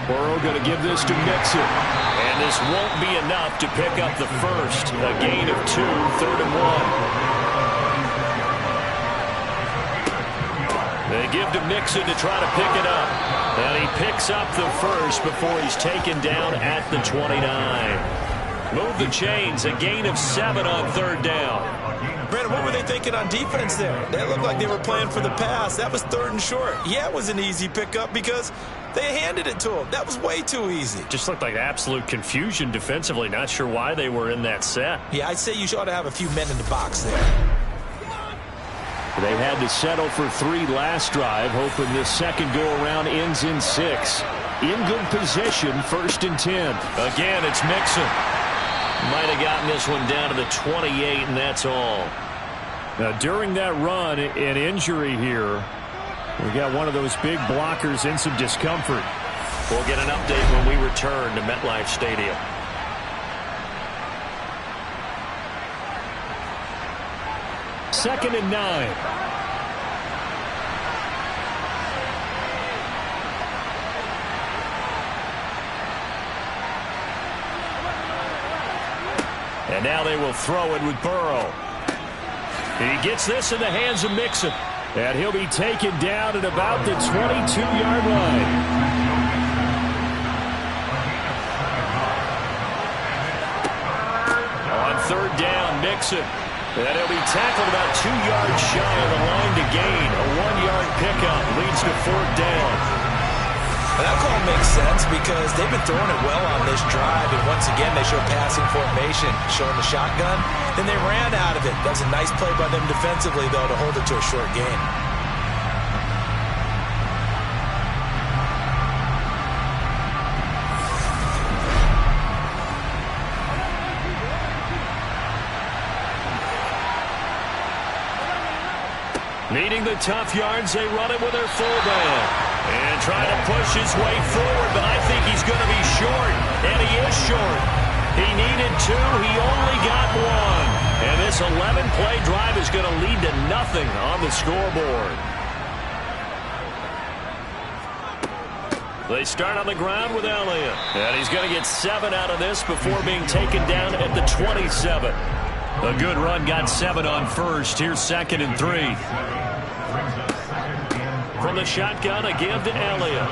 Speaker 2: Burrow going to give this to Mixon. And this won't be enough to pick up the first. A gain of 2, 3rd and 1. They give to Mixon to try to pick it up. And he picks up the first before he's taken down at the 29. Move the chains, a gain of 7 on 3rd down.
Speaker 5: Brandon, what were they thinking on defense there? They looked like they were playing for the pass. That was 3rd and short. Yeah, it was an easy pickup because they handed it to him. That was way too easy.
Speaker 2: Just looked like absolute confusion defensively. Not sure why they were in that set.
Speaker 5: Yeah, I'd say you ought to have a few men in the box there.
Speaker 4: They had to settle for 3 last drive, hoping this second go-around ends in 6. In good position, 1st and 10.
Speaker 2: Again, it's Mixon. Might have gotten this one down to the 28, and that's all.
Speaker 4: Now, during that run, an injury here. We got one of those big blockers in some discomfort.
Speaker 2: We'll get an update when we return to MetLife Stadium.
Speaker 4: Second and 9.
Speaker 2: And now they will throw it with Burrow. He gets this in the hands of Mixon.
Speaker 4: And he'll be taken down at about the 22-yard line.
Speaker 2: On 3rd down, Mixon. And he'll be tackled about 2 yards shy of the line to gain. A 1-yard pickup leads to 4th down.
Speaker 5: And that call makes sense because they've been throwing it well on this drive, and once again they show passing formation, showing the shotgun. Then they ran out of it. That was a nice play by them defensively, though, to hold it to a short gain.
Speaker 2: Needing the tough yards, they run it with their fullback. And trying to push his way forward, but I think he's going to be short. And he is short. He needed 2. He only got 1. And this 11-play drive is going to lead to nothing on the scoreboard. They start on the ground with Elliott. And he's going to get 7 out of this before being taken down at the 27. A good run got 7 on first. Here's 2nd and 3. From the shotgun, a give to Elliott.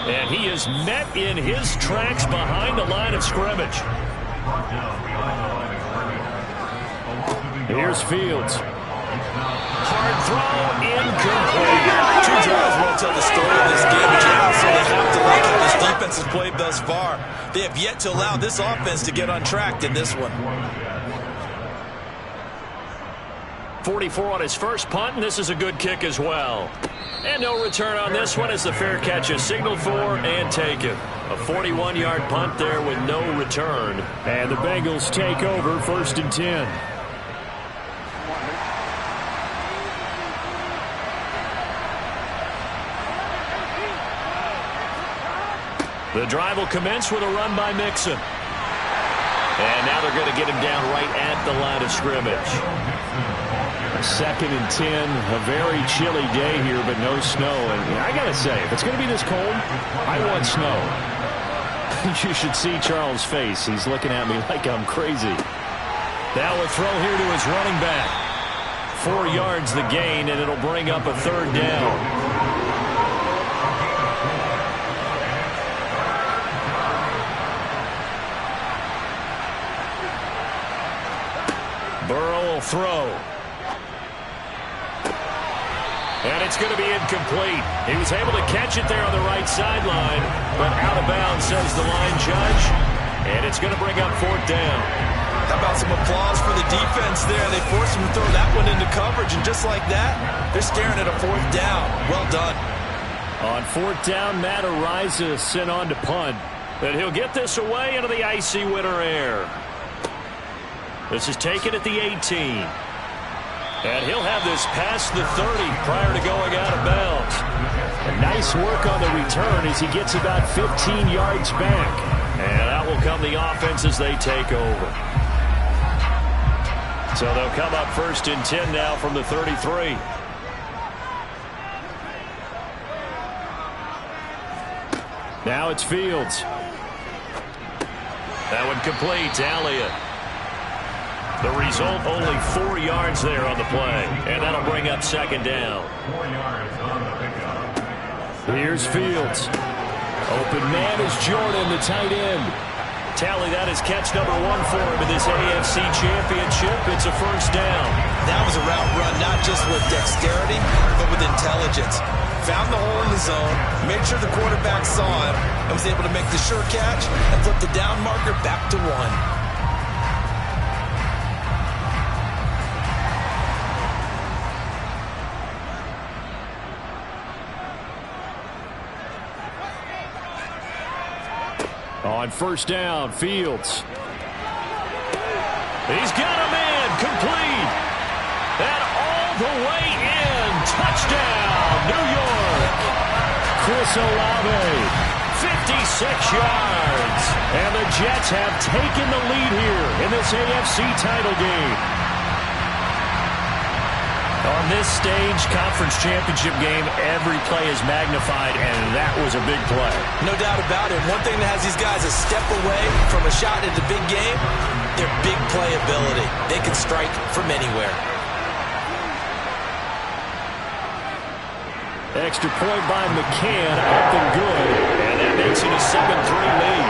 Speaker 2: And he is met in his tracks behind the line of scrimmage.
Speaker 4: Here's Fields.
Speaker 2: Hard throw, incomplete.
Speaker 5: 2 drives won't tell the story of this game, but you also have to like how this defense has played thus far. They have yet to allow this offense to get untracked in this one.
Speaker 2: 44 on his first punt, and this is a good kick as well. And no return on this one as the fair catch is signaled for and taken. A 41-yard punt there with no return.
Speaker 4: And the Bengals take over 1st and 10.
Speaker 2: The drive will commence with a run by Mixon. And now they're going to get him down right at the line of scrimmage.
Speaker 4: 2nd and 10, a very chilly day here, but no snow. And I got to say, if it's going to be this cold, I want snow. You should see Charles' face. He's looking at me like I'm crazy.
Speaker 2: Now a throw here to his running back. 4 yards the gain, and it'll bring up a 3rd down. Burrow will throw. And it's going to be incomplete. He was able to catch it there on the right sideline, but out of bounds, says the line judge. And it's going to bring up 4th down.
Speaker 5: How about some applause for the defense there? They forced him to throw that one into coverage, and just like that, they're staring at a 4th down. Well done.
Speaker 2: On 4th down, Matt Araiza sent on to punt. And he'll get this away into the icy winter air. This is taken at the 18. And he'll have this past the 30 prior to going out of bounds.
Speaker 4: Nice work on the return as he gets about 15 yards back.
Speaker 2: And out will come the offense as they take over. So they'll come up 1st and 10 now from the 33.
Speaker 4: Now it's Fields.
Speaker 2: That one complete to Elliott. The result, only 4 yards there on the play. And that'll bring up 2nd down.
Speaker 4: Here's Fields. Open man is Jordan, the tight end.
Speaker 2: Tally, that is catch number 1 for him in this AFC Championship. It's a 1st down.
Speaker 5: That was a route run, not just with dexterity, but with intelligence. Found the hole in the zone, made sure the quarterback saw him, and was able to make the sure catch and flip the down marker back to 1.
Speaker 4: On 1st down, Fields.
Speaker 2: He's got a man, complete. And all the way in. Touchdown, New York.
Speaker 4: Chris Olave.
Speaker 2: 56 yards.
Speaker 4: And the Jets have taken the lead here in this AFC title game.
Speaker 2: On this stage, conference championship game, every play is magnified, and that was a big play.
Speaker 5: No doubt about it. One thing that has these guys a step away from a shot at the big game, their big play ability. They can strike from anywhere.
Speaker 4: Extra point by McCann, up and good.
Speaker 2: And that makes it a 7-3 lead.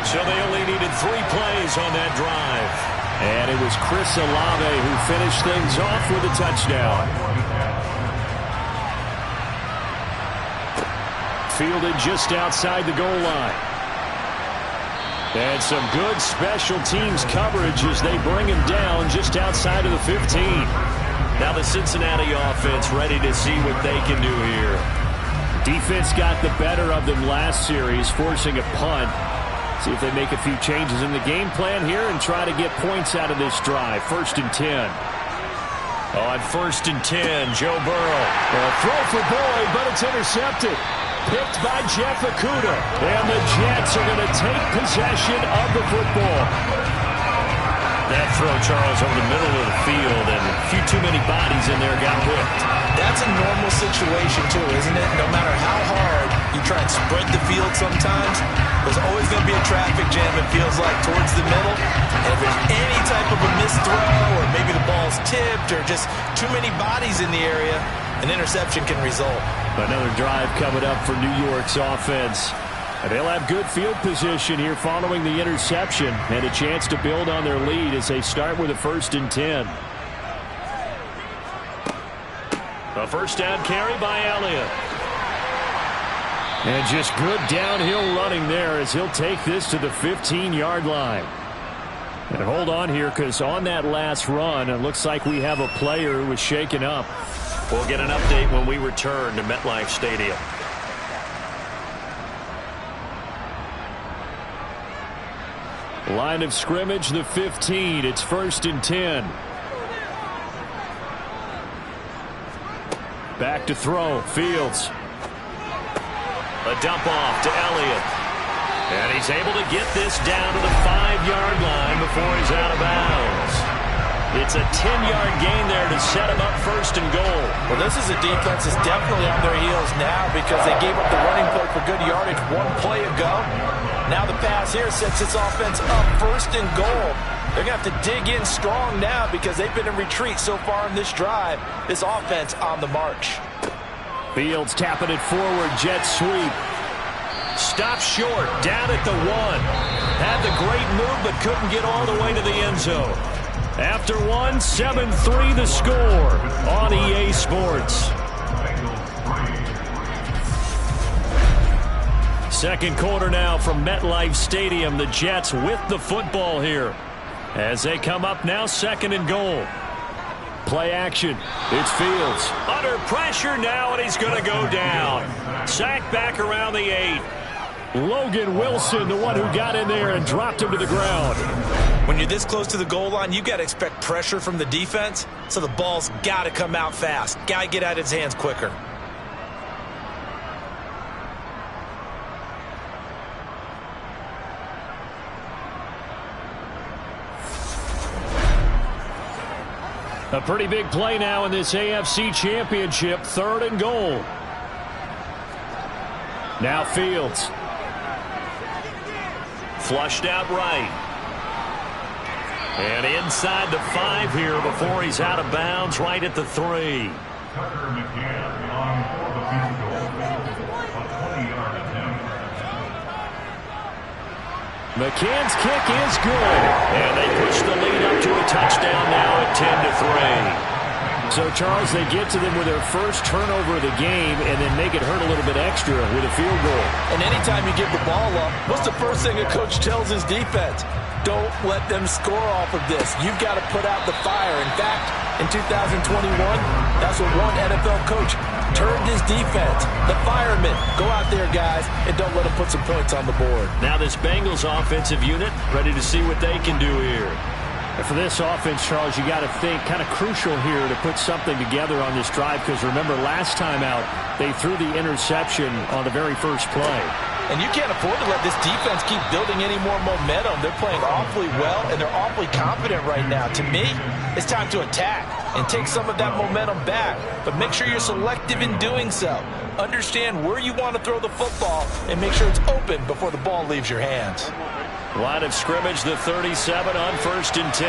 Speaker 2: So they only needed 3 plays on that drive.
Speaker 4: And it was Chris Olave who finished things off with a touchdown. Fielded just outside the goal line. And some good special teams coverage as they bring him down just outside of the 15.
Speaker 2: Now the Cincinnati offense ready to see what they can do here.
Speaker 4: Defense got the better of them last series, forcing a punt. See if they make a few changes in the game plan here and try to get points out of this drive. 1st and 10.
Speaker 2: On 1st and 10, Joe Burrow.
Speaker 4: A throw for Boyd, but it's intercepted. Picked by Jeff Okudah. And the Jets are going to take possession of the football.
Speaker 2: That throw, Charles, over the middle of the field, and a few too many bodies in there got picked.
Speaker 5: That's a normal situation, too, isn't it? No matter how hard you try and spread the field sometimes, there's always going to be a traffic jam, it feels like, towards the middle. And if there's any type of a missed throw, or maybe the ball's tipped, or just too many bodies in the area, an interception can result.
Speaker 4: Another drive coming up for New York's offense. And they'll have good field position here following the interception and a chance to build on their lead as they start with a 1st and 10.
Speaker 2: A 1st down carry by Elliott.
Speaker 4: And just good downhill running there as he'll take this to the 15-yard line. And hold on here, because on that last run, it looks like we have a player who was shaken up.
Speaker 2: We'll get an update when we return to MetLife Stadium.
Speaker 4: Line of scrimmage, the 15. It's 1st and 10. Back to throw. Fields.
Speaker 2: A dump off to Elliott. And he's able to get this down to the 5-yard line before he's out of bounds. It's a 10-yard gain there to set him up 1st and goal.
Speaker 3: Well, this is a defense that's definitely on their heels now because they gave up the running play for good yardage one play ago. Now the pass here sets this offense up 1st and goal. They're going to have to dig in strong now because they've been in retreat so far in this drive. This offense on the march.
Speaker 4: Fields tapping it forward. Jet sweep.
Speaker 2: Stopped short, down at the 1. Had the great move, but couldn't get all the way to the end zone.
Speaker 4: After 1, 7-3 the score on EA Sports. Second quarter now from MetLife Stadium. The Jets with the football here as they come up now 2nd and goal. Play action. It's Fields.
Speaker 2: Under pressure now, and he's going to go down. Sacked back around the 8.
Speaker 4: Logan Wilson, the one who got in there and dropped him to the ground.
Speaker 5: When you're this close to the goal line, you got to expect pressure from the defense, so the ball's got to come out fast. Got to get out of his hands quicker.
Speaker 4: A pretty big play now in this AFC Championship. 3rd and goal. Now Fields.
Speaker 2: Flushed out right. And inside the 5 here before he's out of bounds right at the 3.
Speaker 4: McCann's kick is good.
Speaker 2: And they push the lead up to a touchdown now at 10-3.
Speaker 4: So, Charles, they get to them with their first turnover of the game and then make it hurt a little bit extra with a field goal.
Speaker 3: And anytime you give the ball up, what's the first thing a coach tells his defense? Don't let them score off of this. You've got to put out the fire. In fact, in 2021, that's what one NFL coach turned his defense. The firemen. Go out there, guys, and don't let them put some points on the board.
Speaker 2: Now this Bengals offensive unit ready to see what they can do here.
Speaker 4: And for this offense, Charles, you got to think kind of crucial here to put something together on this drive because remember last time out they threw the interception on the very first play.
Speaker 3: And you can't afford to let this defense keep building any more momentum. They're playing awfully well, and they're awfully confident right now. To me, it's time to attack and take some of that momentum back. But make sure you're selective in doing so. Understand where you want to throw the football and make sure it's open before the ball leaves your hands.
Speaker 2: Line of scrimmage, the 37 on 1st and 10.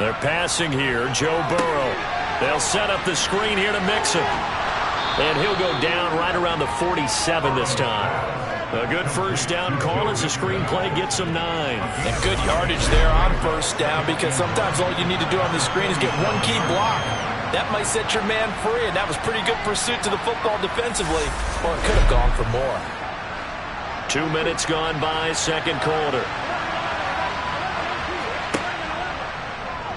Speaker 2: They're passing here. Joe Burrow. They'll set up the screen here to mix him. And he'll go down right around the 47 this time. A good first down call as the screenplay gets him 9.
Speaker 3: And good yardage there on first down because sometimes all you need to do on the screen is get one key block. That might set your man free, and that was pretty good pursuit to the football defensively, or it could have gone for more.
Speaker 2: 2 minutes gone by, second quarter.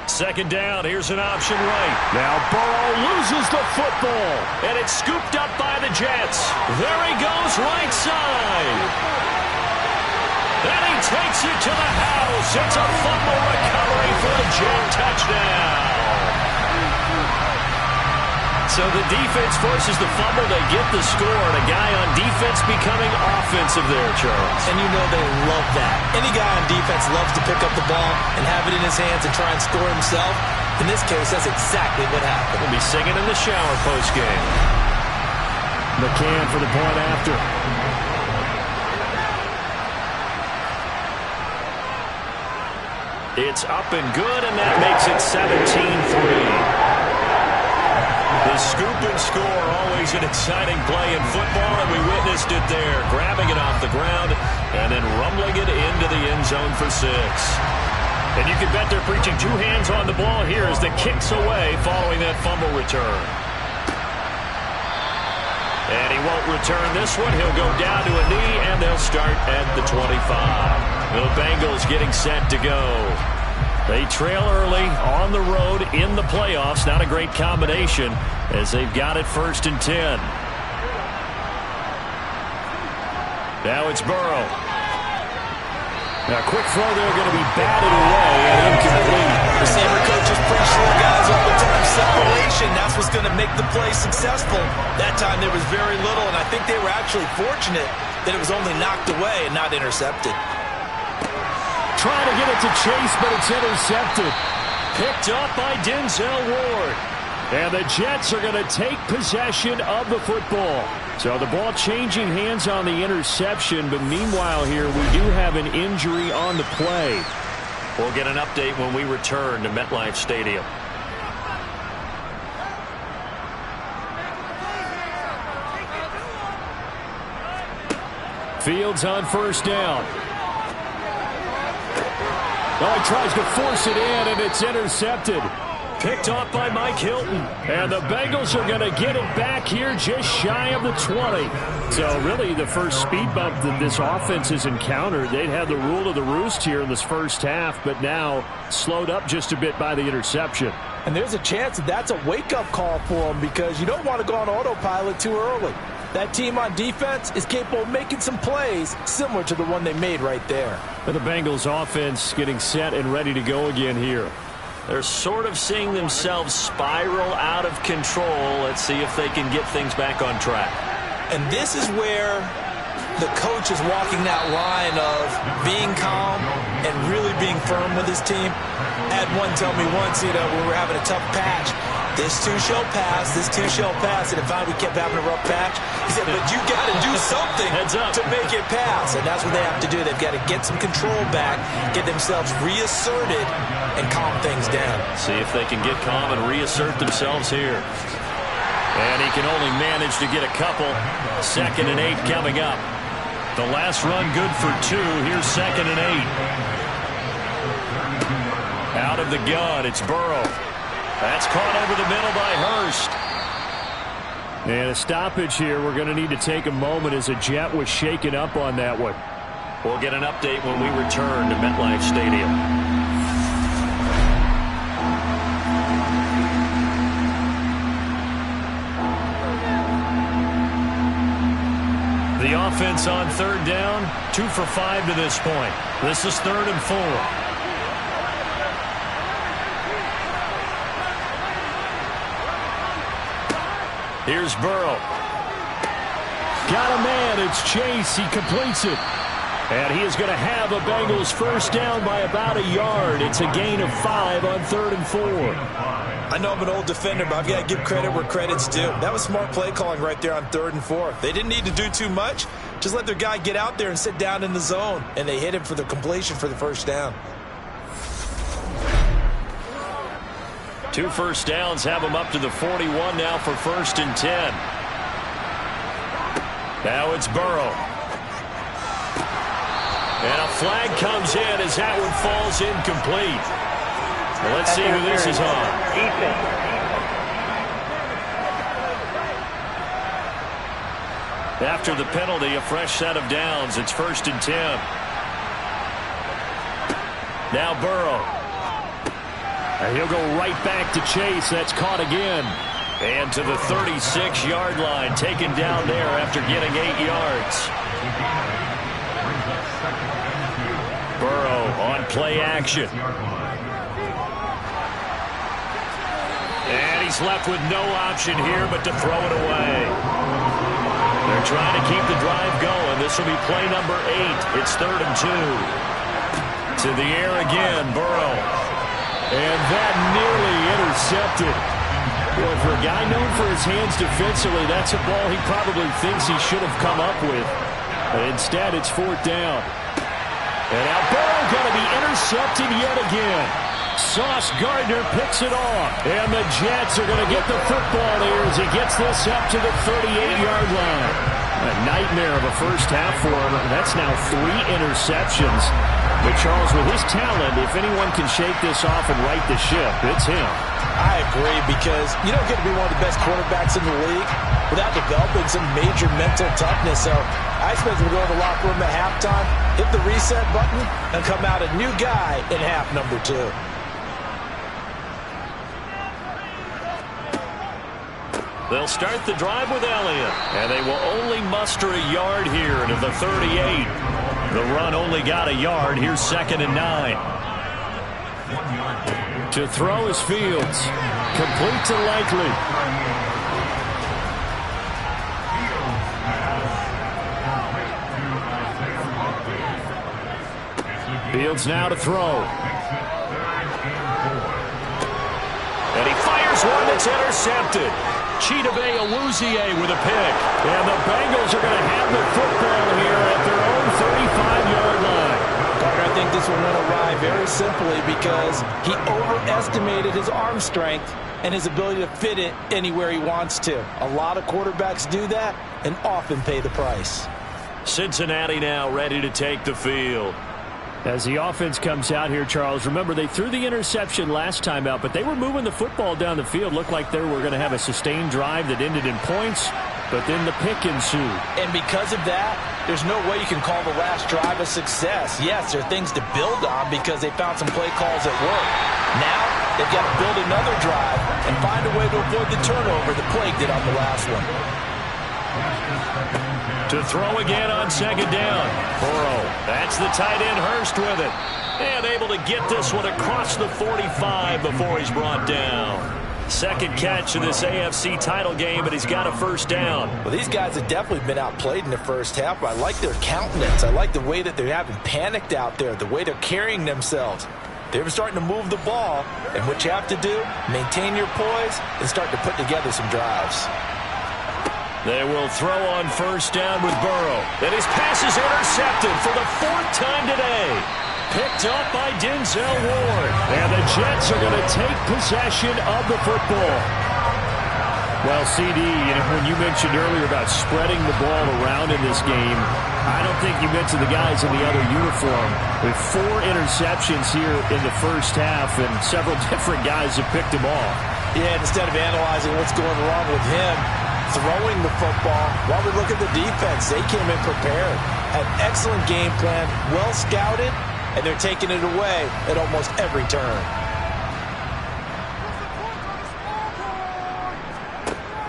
Speaker 2: Second down, here's an option right.
Speaker 4: Now Burrow loses the football.
Speaker 2: And it's scooped up by the Jets. There he goes, right side. And he takes it to the house. It's a fumble recovery for a Jet touchdown. So the defense forces the fumble. They get the score. And a guy on defense becoming offensive there, Charles.
Speaker 3: And you know they love that. Any guy on defense loves to pick up the ball and have it in his hands and try and score himself. In this case, that's exactly what happened.
Speaker 2: He'll be singing in the shower post-game.
Speaker 4: McCann for the point after.
Speaker 2: It's up and good, and that makes it 17-3. The scoop and score, always an exciting play in football, and we witnessed it there, grabbing it off the ground and then rumbling it into the end zone for 6. And you can bet they're preaching 2 hands on the ball here as the kick's away following that fumble return. And he won't return this one. He'll go down to a knee, and they'll they'll start at the 25. The Bengals getting set to go. They trail early on the road in the playoffs. Not a great combination as they've got it 1st and 10. Now it's Burrow. Now, quick throw there, going to be batted away and incomplete.
Speaker 5: Receiver coaches preach to the guys all the time. Separation, that's what's going to make the play successful. That time there was very little, and I think they were actually fortunate that it was only knocked away and not intercepted.
Speaker 4: Trying to get it to Chase, but it's intercepted. Picked up by Denzel Ward. And the Jets are going to take possession of the football. So the ball changing hands on the interception, but meanwhile here we do have an injury on the play.
Speaker 2: We'll get an update when we return to MetLife Stadium.
Speaker 4: Fields on 1st down. Oh, he tries to force it in, and it's intercepted. Picked off by Mike Hilton. And the Bengals are going to get it back here just shy of the 20. So really the first speed bump that this offense has encountered. They'd had the rule of the roost here in this first half, but now slowed up just a bit by the interception.
Speaker 3: And there's a chance that that's a wake-up call for them because you don't want to go on autopilot too early. That team on defense is capable of making some plays similar to the one they made right there.
Speaker 4: And the Bengals offense getting set and ready to go again here.
Speaker 2: They're sort of seeing themselves spiral out of control. Let's see if they can get things back on track.
Speaker 5: And this is where the coach is walking that line of being calm and really being firm with his team. I had one tell me once, when we were having a tough patch, this too shall pass, this too shall pass. And if we kept having a rough patch, he said, but you got to do something to make it pass. And that's what they have to do. They've got to get some control back, get themselves reasserted, and calm things down.
Speaker 2: See if they can get calm and reassert themselves here. And he can only manage to get a couple. 2nd and 8 coming up. The last run good for 2. Here's 2nd and 8. Out of the gun, it's Burrow. That's caught over the middle by Hurst.
Speaker 4: And a stoppage here. We're going to need to take a moment as a Jet was shaken up on that one.
Speaker 2: We'll get an update when we return to MetLife Stadium. The offense on 3rd down, 2 for 5 to this point. This is 3rd and 4. Here's Burrow.
Speaker 4: Got a man. It's Chase. He completes it. And he is going to have a Bengals 1st down by about a yard. It's a gain of 5 on 3rd and 4.
Speaker 5: I know I'm an old defender, but I've got to give credit where credit's due. That was smart play calling right there on 3rd and 4. They didn't need to do too much. Just let their guy get out there and sit down in the zone. And they hit him for the completion for the 1st down.
Speaker 2: 2 1st downs have them up to the 41 now for 1st and 10. Now it's Burrow. And a flag comes in as that one falls incomplete. Well, let's see who this is on. After the penalty, a fresh set of downs. It's 1st and 10. Now Burrow.
Speaker 4: And he'll go right back to Chase. That's caught again.
Speaker 2: And to the 36-yard line, taken down there after getting 8 yards. Burrow on play action. And he's left with no option here but to throw it away. They're trying to keep the drive going. This will be play number 8. It's 3rd and 2. To the air again, Burrow.
Speaker 4: And that nearly intercepted. Well, for a guy known for his hands defensively, that's a ball he probably thinks he should have come up with. But instead, it's 4th down. And now Burrow going to be intercepted yet again. Sauce Gardner picks it off. And the Jets are going to get the football here as he gets this up to the 38-yard line. A nightmare of a first half for him. That's now 3 interceptions. But Charles, with his talent, if anyone can shake this off and right the ship, it's him.
Speaker 3: I agree, because you don't get to be one of the best quarterbacks in the league without developing some major mental toughness. So I expect him to go to the locker room at halftime, hit the reset button, and come out a new guy in half number 2.
Speaker 2: They'll start the drive with Elliott, and they will only muster a yard here to the 38. The run only got a yard. Here's 2nd and 9.
Speaker 4: To throw is Fields. Complete to Likely. Fields now to throw.
Speaker 2: And he fires one that's intercepted. Chidobe Awuzie with a pick.
Speaker 4: And the Bengals are going to have the football here at their own 35-yard line.
Speaker 3: Carter, I think this one went awry very simply because he overestimated his arm strength and his ability to fit it anywhere he wants to. A lot of quarterbacks do that and often pay the price.
Speaker 2: Cincinnati now ready to take the field.
Speaker 4: As the offense comes out here, Charles, remember they threw the interception last time out, but they were moving the football down the field. Looked like they were going to have a sustained drive that ended in points, but then the pick ensued.
Speaker 3: And because of that, there's no way you can call the last drive a success. Yes, there are things to build on because they found some play calls at work. Now, they've got to build another drive and find a way to avoid the turnover that plagued it on the last one.
Speaker 2: To throw again on 2nd down. Burrow. That's the tight end Hurst with it. And able to get this one across the 45 before he's brought down. 2nd catch of this AFC title game, but he's got a 1st down.
Speaker 3: Well, these guys have definitely been outplayed in the first half. I like their countenance. I like the way that they're having panicked out there, the way they're carrying themselves. They're starting to move the ball, and what you have to do, maintain your poise and start to put together some drives.
Speaker 2: They will throw on 1st down with Burrow. And his pass is intercepted for the 4th time today. Picked up by Denzel Ward.
Speaker 4: And the Jets are going to take possession of the football. Well, CD, when you mentioned earlier about spreading the ball around in this game, I don't think you mentioned the guys in the other uniform. With 4 interceptions here in the first half, and several different guys have picked them off.
Speaker 3: Yeah, instead of analyzing what's going wrong with him, throwing the football, while we look at the defense, they came in prepared. An excellent game plan, well scouted, and they're taking it away at almost every turn.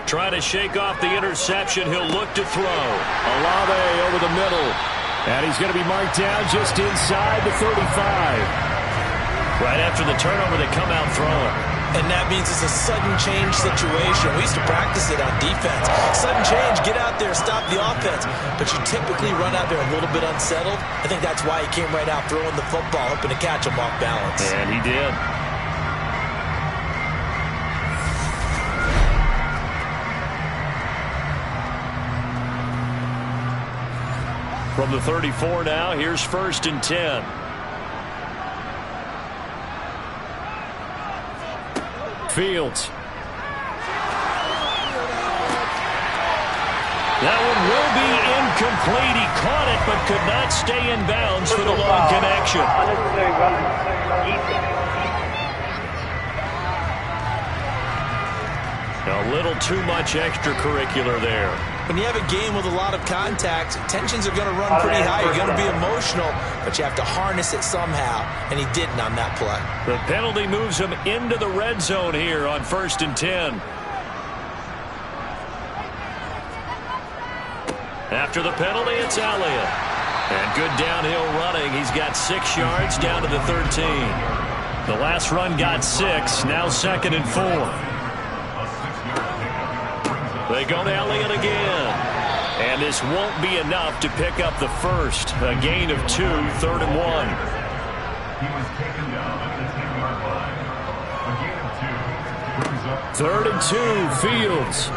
Speaker 2: Trying to shake off the interception. He'll look to throw.
Speaker 4: Olave over the middle. And he's going to be marked down just inside the 35.
Speaker 2: Right after the turnover, they come out throwing.
Speaker 3: And that means it's a sudden change situation. We used to practice it on defense. Sudden change, get out there, stop the offense. But you typically run out there a little bit unsettled. I think that's why he came right out throwing the football, hoping to catch him off balance.
Speaker 2: And he did. From the 34 now, here's 1st and 10.
Speaker 4: Fields.
Speaker 2: That one will be incomplete. He caught it but could not stay in bounds for the long connection. A little too much extracurricular there.
Speaker 3: When you have a game with a lot of contact, tensions are going to run pretty high. You're going to be emotional, but you have to harness it somehow, and he didn't on that play.
Speaker 2: The penalty moves him into the red zone here on 1st and 10. After the penalty, it's Elliott. And good downhill running. He's got 6 yards down to the 13. The last run got 6, now 2nd and 4. They go to Elliott again. And this won't be enough to pick up the 1st. A gain of 2, 3rd and 1.
Speaker 6: He was taken down at the 10-yard line. A gain of 2 brings up
Speaker 4: 3rd and 2, Fields.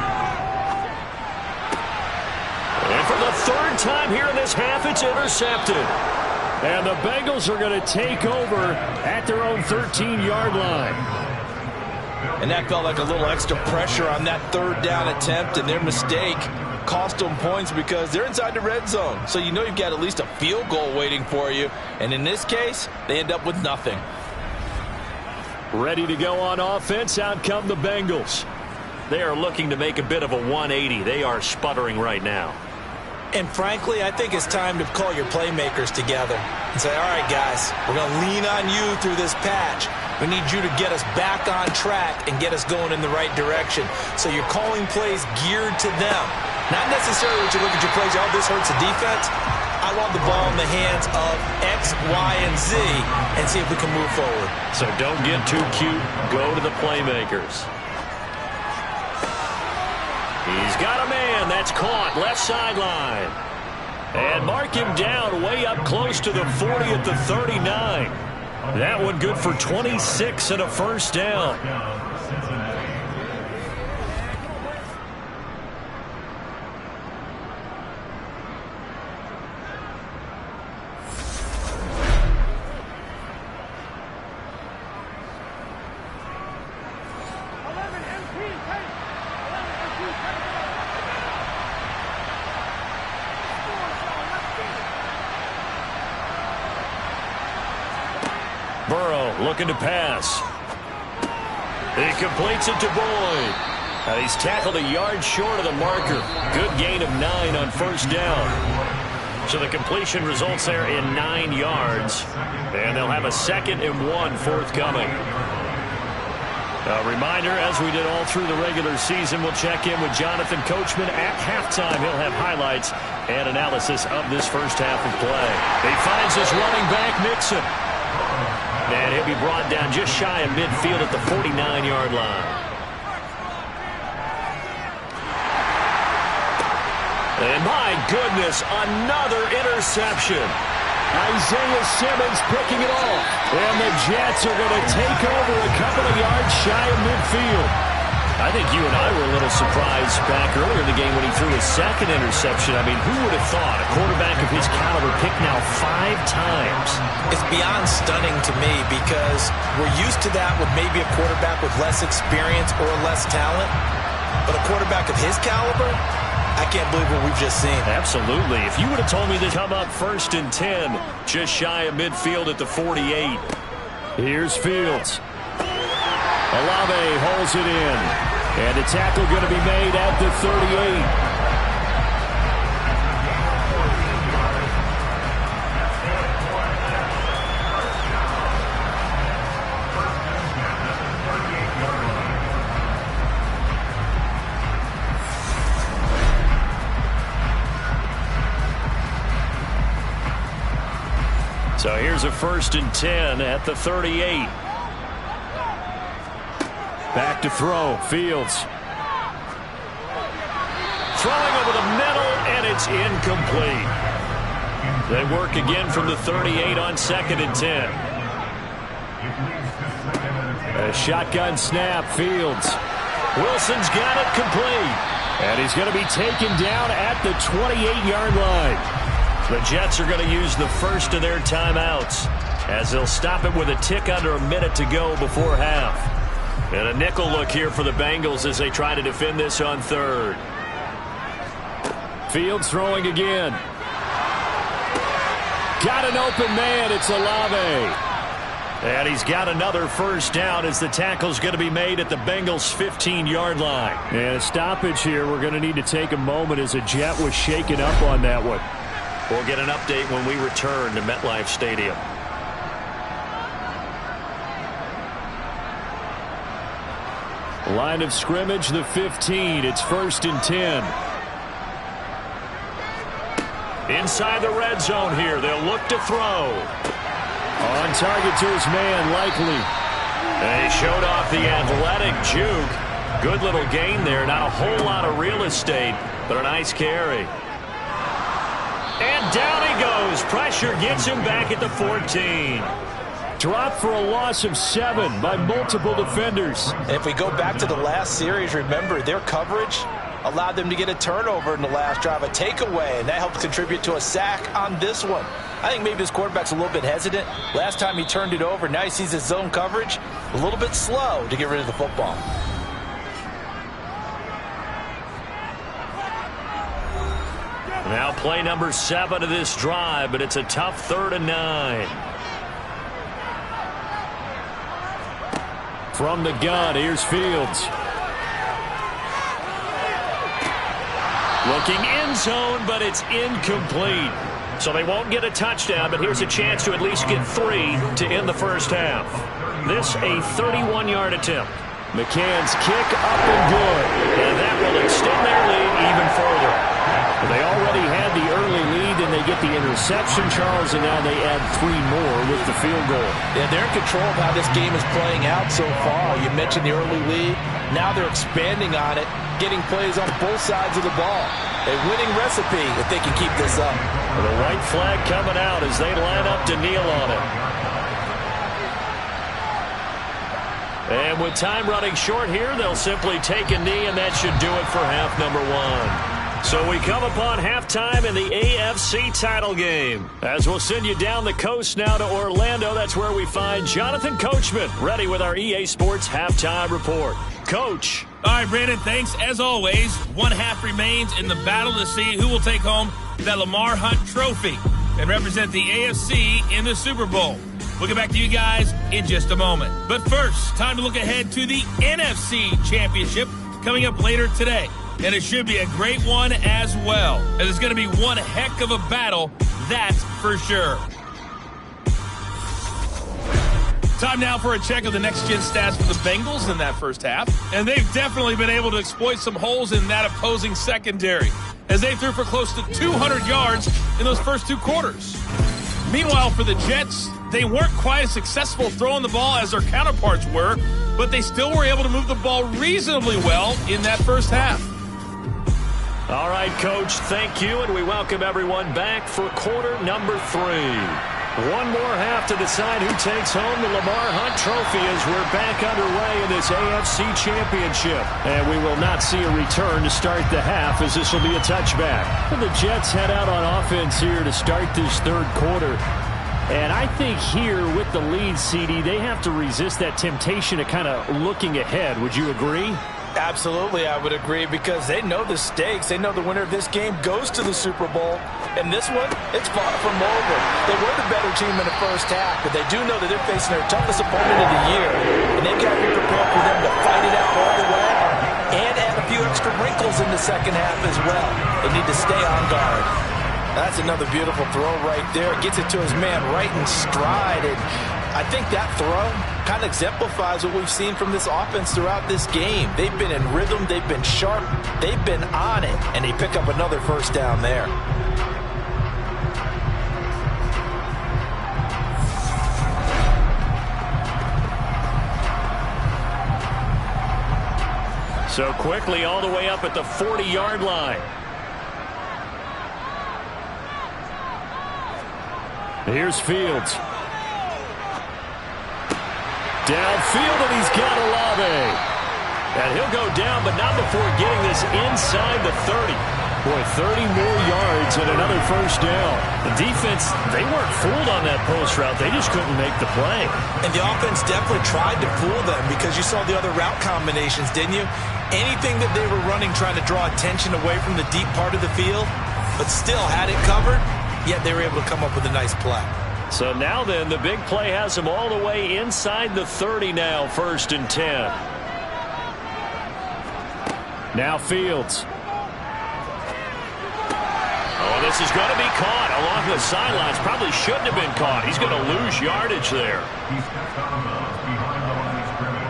Speaker 2: And for the 3rd time here in this half, it's intercepted.
Speaker 4: And the Bengals are going to take over at their own 13-yard line.
Speaker 3: And that felt like a little extra pressure on that 3rd down attempt, and their mistake cost them points because they're inside the red zone. So you know you've got at least a field goal waiting for you. And in this case, they end up with nothing.
Speaker 4: Ready to go on offense. Out come the Bengals.
Speaker 2: They are looking to make a bit of a 180. They are sputtering right now.
Speaker 3: And frankly, I think it's time to call your playmakers together and say, all right, guys, we're going to lean on you through this patch. We need you to get us back on track and get us going in the right direction. So you're calling plays geared to them. Not necessarily when you look at your plays, oh, this hurts the defense. I want the ball in the hands of X, Y, and Z and see if we can move forward.
Speaker 2: So don't get too cute. Go to the playmakers. He's got a man. That's caught. Left sideline. And mark him down way up close to the 40 at the 39. That one good for 26 and a first down. Looking to pass. He completes it to Boyd. He's tackled a yard short of the marker. Good gain of 9 on first down. So the completion results there in 9 yards. And they'll have a 2nd and 1 forthcoming. A reminder, as we did all through the regular season, we'll check in with Jonathan Coachman at halftime. He'll have highlights and analysis of this first half of play. He finds his running back, Mixon. And he'll be brought down just shy of midfield at the 49-yard line. And my goodness, another interception.
Speaker 4: Isaiah Simmons picking it off. And the Jets are going to take over a couple of yards shy of midfield.
Speaker 2: I think you and I were a little surprised back earlier in the game when he threw his 2nd interception. I mean, who would have thought a quarterback of his caliber picked now 5 times?
Speaker 3: It's beyond stunning to me because we're used to that with maybe a quarterback with less experience or less talent. But a quarterback of his caliber, I can't believe what we've just seen.
Speaker 2: Absolutely. If you would have told me to come up 1st and 10, just shy of midfield at the 48.
Speaker 4: Here's Fields. Olave holds it in. And a tackle going to be made at the 38.
Speaker 2: So here's a 1st and 10 at the 38.
Speaker 4: Back to throw. Fields.
Speaker 2: Throwing over the middle, and it's incomplete. They work again from the 38 on 2nd and 10.
Speaker 4: A shotgun snap. Fields.
Speaker 2: Wilson's got it complete.
Speaker 4: And he's going to be taken down at the 28-yard line.
Speaker 2: The Jets are going to use the first of their timeouts as they'll stop it with a tick under a minute to go before half. And a nickel look here for the Bengals as they try to defend this on 3rd.
Speaker 4: Fields throwing again. Got an open man. It's Olave.
Speaker 2: And he's got another first down as the tackle's going to be made at the Bengals' 15-yard line.
Speaker 4: And a stoppage here. We're going to need to take a moment as a Jet was shaken up on that one.
Speaker 2: We'll get an update when we return to MetLife Stadium.
Speaker 4: Line of scrimmage, the 15. It's 1st and 10.
Speaker 2: Inside the red zone here. They'll look to throw.
Speaker 4: On target to his man, Likely.
Speaker 2: And he showed off the athletic juke. Good little gain there. Not a whole lot of real estate, but a nice carry. And down he goes. Pressure gets him back at the 14.
Speaker 4: Dropped for a loss of 7 by multiple defenders.
Speaker 3: And if we go back to the last series, remember, their coverage allowed them to get a turnover in the last drive, a takeaway, and that helped contribute to a sack on this one. I think maybe this quarterback's a little bit hesitant. Last time he turned it over, now he sees his zone coverage a little bit slow to get rid of the football.
Speaker 2: Now play number 7 of this drive, but it's a tough 3rd and 9.
Speaker 4: From the gun, here's Fields.
Speaker 2: Looking end zone, but it's incomplete. So they won't get a touchdown, but here's a chance to at least get 3 to end the first half. This a 31-yard attempt.
Speaker 4: McCann's kick up and good.
Speaker 2: And that will extend their lead even further.
Speaker 4: They already had the early lead, and they get the interception, Charles, and now they add 3 more with the field goal.
Speaker 3: Yeah, they're in control of how this game is playing out so far. You mentioned the early lead. Now they're expanding on it, getting plays on both sides of the ball. A winning recipe if they can keep this up.
Speaker 2: The white flag coming out as they line up to kneel on it. And with time running short here, they'll simply take a knee, and that should do it for half number 1. So we come upon halftime in the AFC title game. As we'll send you down the coast now to Orlando, that's where we find Jonathan Coachman, ready with our EA Sports halftime report. Coach.
Speaker 1: All right, Brandon, thanks. As always, 1 half remains in the battle to see who will take home that Lamar Hunt trophy and represent the AFC in the Super Bowl. We'll get back to you guys in just a moment. But first, time to look ahead to the NFC Championship coming up later today. And it should be a great one as well. And it's going to be one heck of a battle, that's for sure. Time now for a check of the next-gen stats for the Bengals in that first half. And they've definitely been able to exploit some holes in that opposing secondary, as they threw for close to 200 yards in those first 2 quarters. Meanwhile, for the Jets, they weren't quite as successful throwing the ball as their counterparts were, but they still were able to move the ball reasonably well in that first half.
Speaker 2: All right, Coach, thank you, and we welcome everyone back for quarter number 3. One more half to decide who takes home the Lamar Hunt trophy as we're back underway in this AFC Championship.
Speaker 4: And we will not see a return to start the half, as this will be a touchback. The Jets head out on offense here to start this 3rd quarter. And I think here with the lead, CD, they have to resist that temptation of kind of looking ahead. Would you agree?
Speaker 3: Absolutely, I would agree, because they know the stakes. They know the winner of this game goes to the Super Bowl. And this one, it's far from over. They were the better team in the first half, but they do know that they're facing their toughest opponent of the year. And they've got to be prepared for them to fight it out all the way and add a few extra wrinkles in the second half as well. They need to stay on guard. That's another beautiful throw right there. Gets it to his man right in stride. And I think that throw kind of exemplifies what we've seen from this offense throughout this game. They've been in rhythm. They've been sharp. They've been on it. And they pick up another first down there.
Speaker 2: So quickly all the way up at the 40-yard line.
Speaker 4: Here's Fields. Downfield, and he's got Olave.
Speaker 2: And he'll go down, but not before getting this inside the 30.
Speaker 4: Boy, 30 more yards and another first down.
Speaker 2: The defense, they weren't fooled on that post route. They just couldn't make the play.
Speaker 5: And the offense definitely tried to fool them, because you saw the other route combinations, didn't you? Anything that they were running trying to draw attention away from the deep part of the field, but still had it covered, yet they were able to come up with a nice play.
Speaker 2: So now then, the big play has them all the way inside the 30 now, 1st and 10.
Speaker 4: Now Fields.
Speaker 2: Oh, this is going to be caught along the sidelines. Probably shouldn't have been caught. He's going to lose yardage there.
Speaker 6: He steps out of bounds behind the line of scrimmage.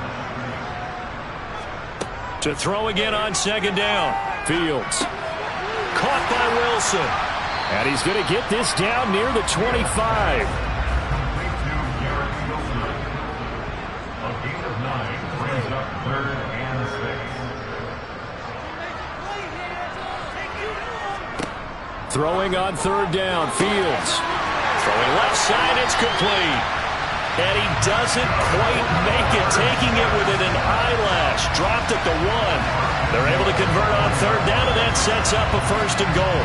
Speaker 2: To throw again on 2nd down.
Speaker 4: Fields.
Speaker 2: Caught by Wilson.
Speaker 4: And he's going to get this down near the 25.
Speaker 6: A gain of 9 brings up 3rd and 6.
Speaker 4: Throwing on 3rd down, Fields.
Speaker 2: Throwing left side, it's complete. And he doesn't quite make it, taking it within an eyelash. Dropped at the 1. They're able to convert on 3rd down, and that sets up a 1st and goal.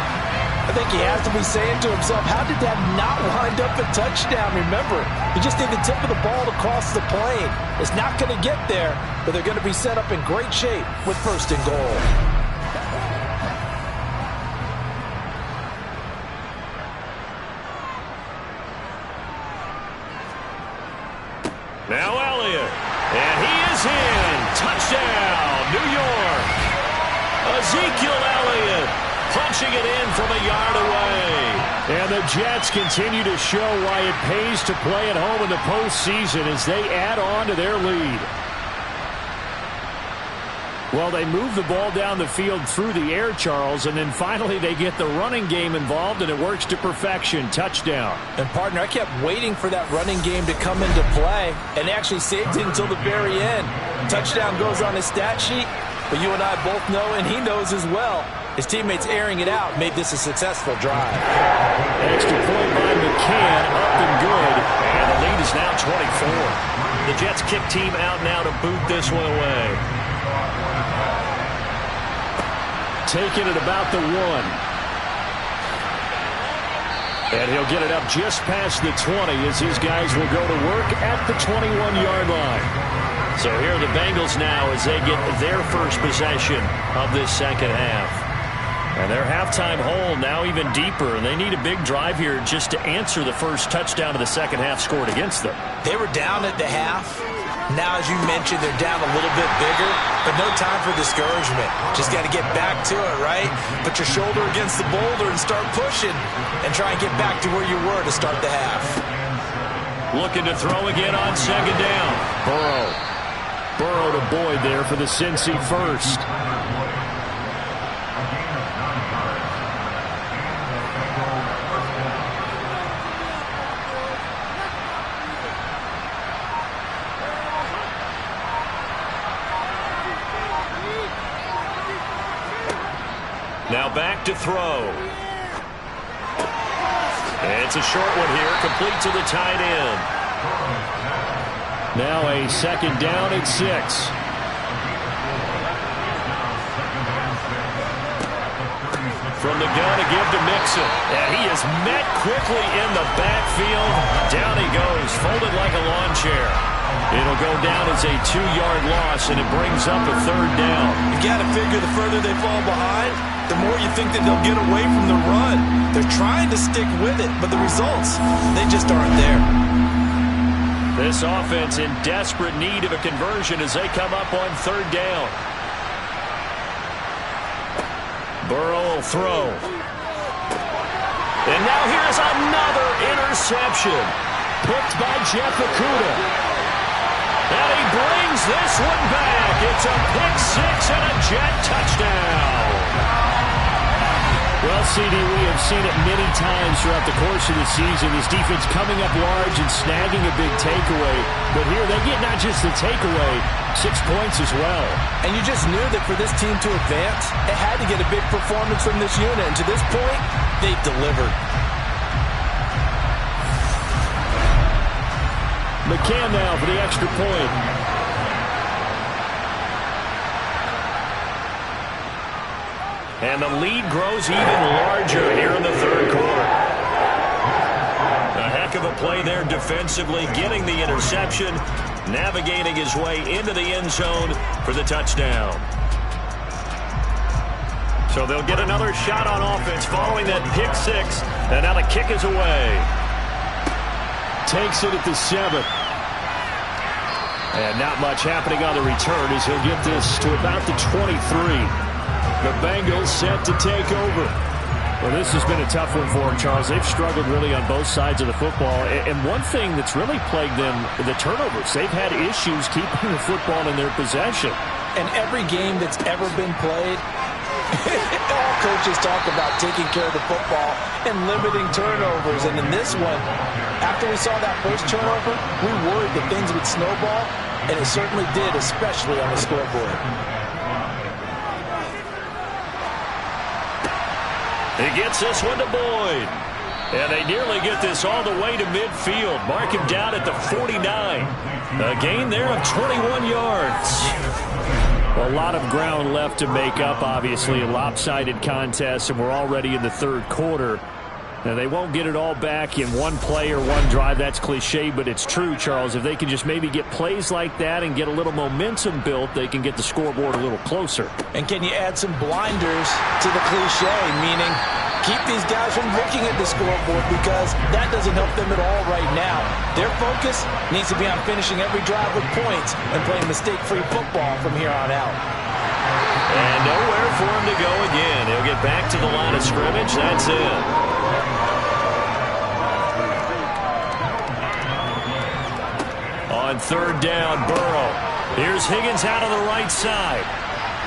Speaker 3: I think he has to be saying to himself, how did that not wind up a touchdown? Remember, you just need the tip of the ball to cross the plane. It's not going to get there, but they're going to be set up in great shape with 1st and goal.
Speaker 2: Now Elliott. And he is in. Touchdown, New York. Ezekiel Elliott punching it in from a yard away.
Speaker 4: And the Jets continue to show why it pays to play at home in the postseason as they add on to their lead. Well, they move the ball down the field through the air, Charles, and then finally they get the running game involved, and it works to perfection. Touchdown.
Speaker 3: And, partner, I kept waiting for that running game to come into play, and actually saved it until the very end. Touchdown goes on his stat sheet, but you and I both know, and he knows as well, his teammates airing it out made this a successful drive.
Speaker 4: Extra point by McCann, up and good.
Speaker 2: And the lead is now 24. The Jets kick team out now to boot this one away.
Speaker 4: Taking it about the 1. And he'll get it up just past the 20 as these guys will go to work at the 21-yard line.
Speaker 2: So here are the Bengals now as they get their first possession of this second half. And their halftime hole now even deeper, and they need a big drive here just to answer the first touchdown of the second half scored against them.
Speaker 5: They were down at the half. Now, as you mentioned, they're down a little bit bigger, but no time for discouragement. Just got to get back to it, right? Put your shoulder against the boulder and start pushing and try and get back to where you were to start the half.
Speaker 2: Looking to throw again on second down.
Speaker 4: Burrow to Boyd there for the Cincy first.
Speaker 2: Now back to throw. And it's a short one here, complete to the tight end.
Speaker 4: Now a second down at 6.
Speaker 2: From the gun to give to Mixon. And he is met quickly in the backfield. Down he goes, folded like a lawn chair. It'll go down as a 2-yard loss, and it brings up a third down.
Speaker 5: You got to figure the further they fall behind, the more you think that they'll get away from the run. They're trying to stick with it, but the results, they just aren't there.
Speaker 2: This offense in desperate need of a conversion as they come up on third down. Burrow will throw. And now here's another interception. Picked by Jeff Okudah. And he brings this one back. It's a pick 6 and a Jet touchdown.
Speaker 4: Well, CD, we have seen it many times throughout the course of the season. This defense coming up large and snagging a big takeaway. But here they get not just the takeaway, 6 points as well.
Speaker 3: And you just knew that for this team to advance, it had to get a big performance from this unit. And to this point, they've delivered.
Speaker 4: McCann now for the extra point.
Speaker 2: And the lead grows even larger here in the third quarter. A heck of a play there defensively, getting the interception, navigating his way into the end zone for the touchdown. So they'll get another shot on offense following that pick 6, and now the kick is away.
Speaker 4: Takes it at the 7. And not much happening on the return as he'll get this to about the 23. The Bengals set to take over. Well, this has been a tough one for them, Charles. They've struggled really on both sides of the football. And one thing that's really plagued them, the turnovers. They've had issues keeping the football in their possession.
Speaker 3: And every game that's ever been played, all coaches talk about taking care of the football and limiting turnovers. And in this one, after we saw that first turnover, we worried that things would snowball, and it certainly did, especially on the scoreboard.
Speaker 2: He gets this one to Boyd. And they nearly get this all the way to midfield. Mark him down at the 49. A gain there of 21 yards.
Speaker 4: Well, a lot of ground left to make up, obviously. A lopsided contest, and we're already in the third quarter. Now, they won't get it all back in one play or one drive. That's cliche, but it's true, Charles. If they can just maybe get plays like that and get a little momentum built, they can get the scoreboard a little closer.
Speaker 3: And can you add some blinders to the cliche, meaning keep these guys from looking at the scoreboard because that doesn't help them at all right now. Their focus needs to be on finishing every drive with points and playing mistake-free football from here on out.
Speaker 2: And nowhere for him to go again. He'll get back to the line of scrimmage. That's it. On third down, Burrow. Here's Higgins out on the right side.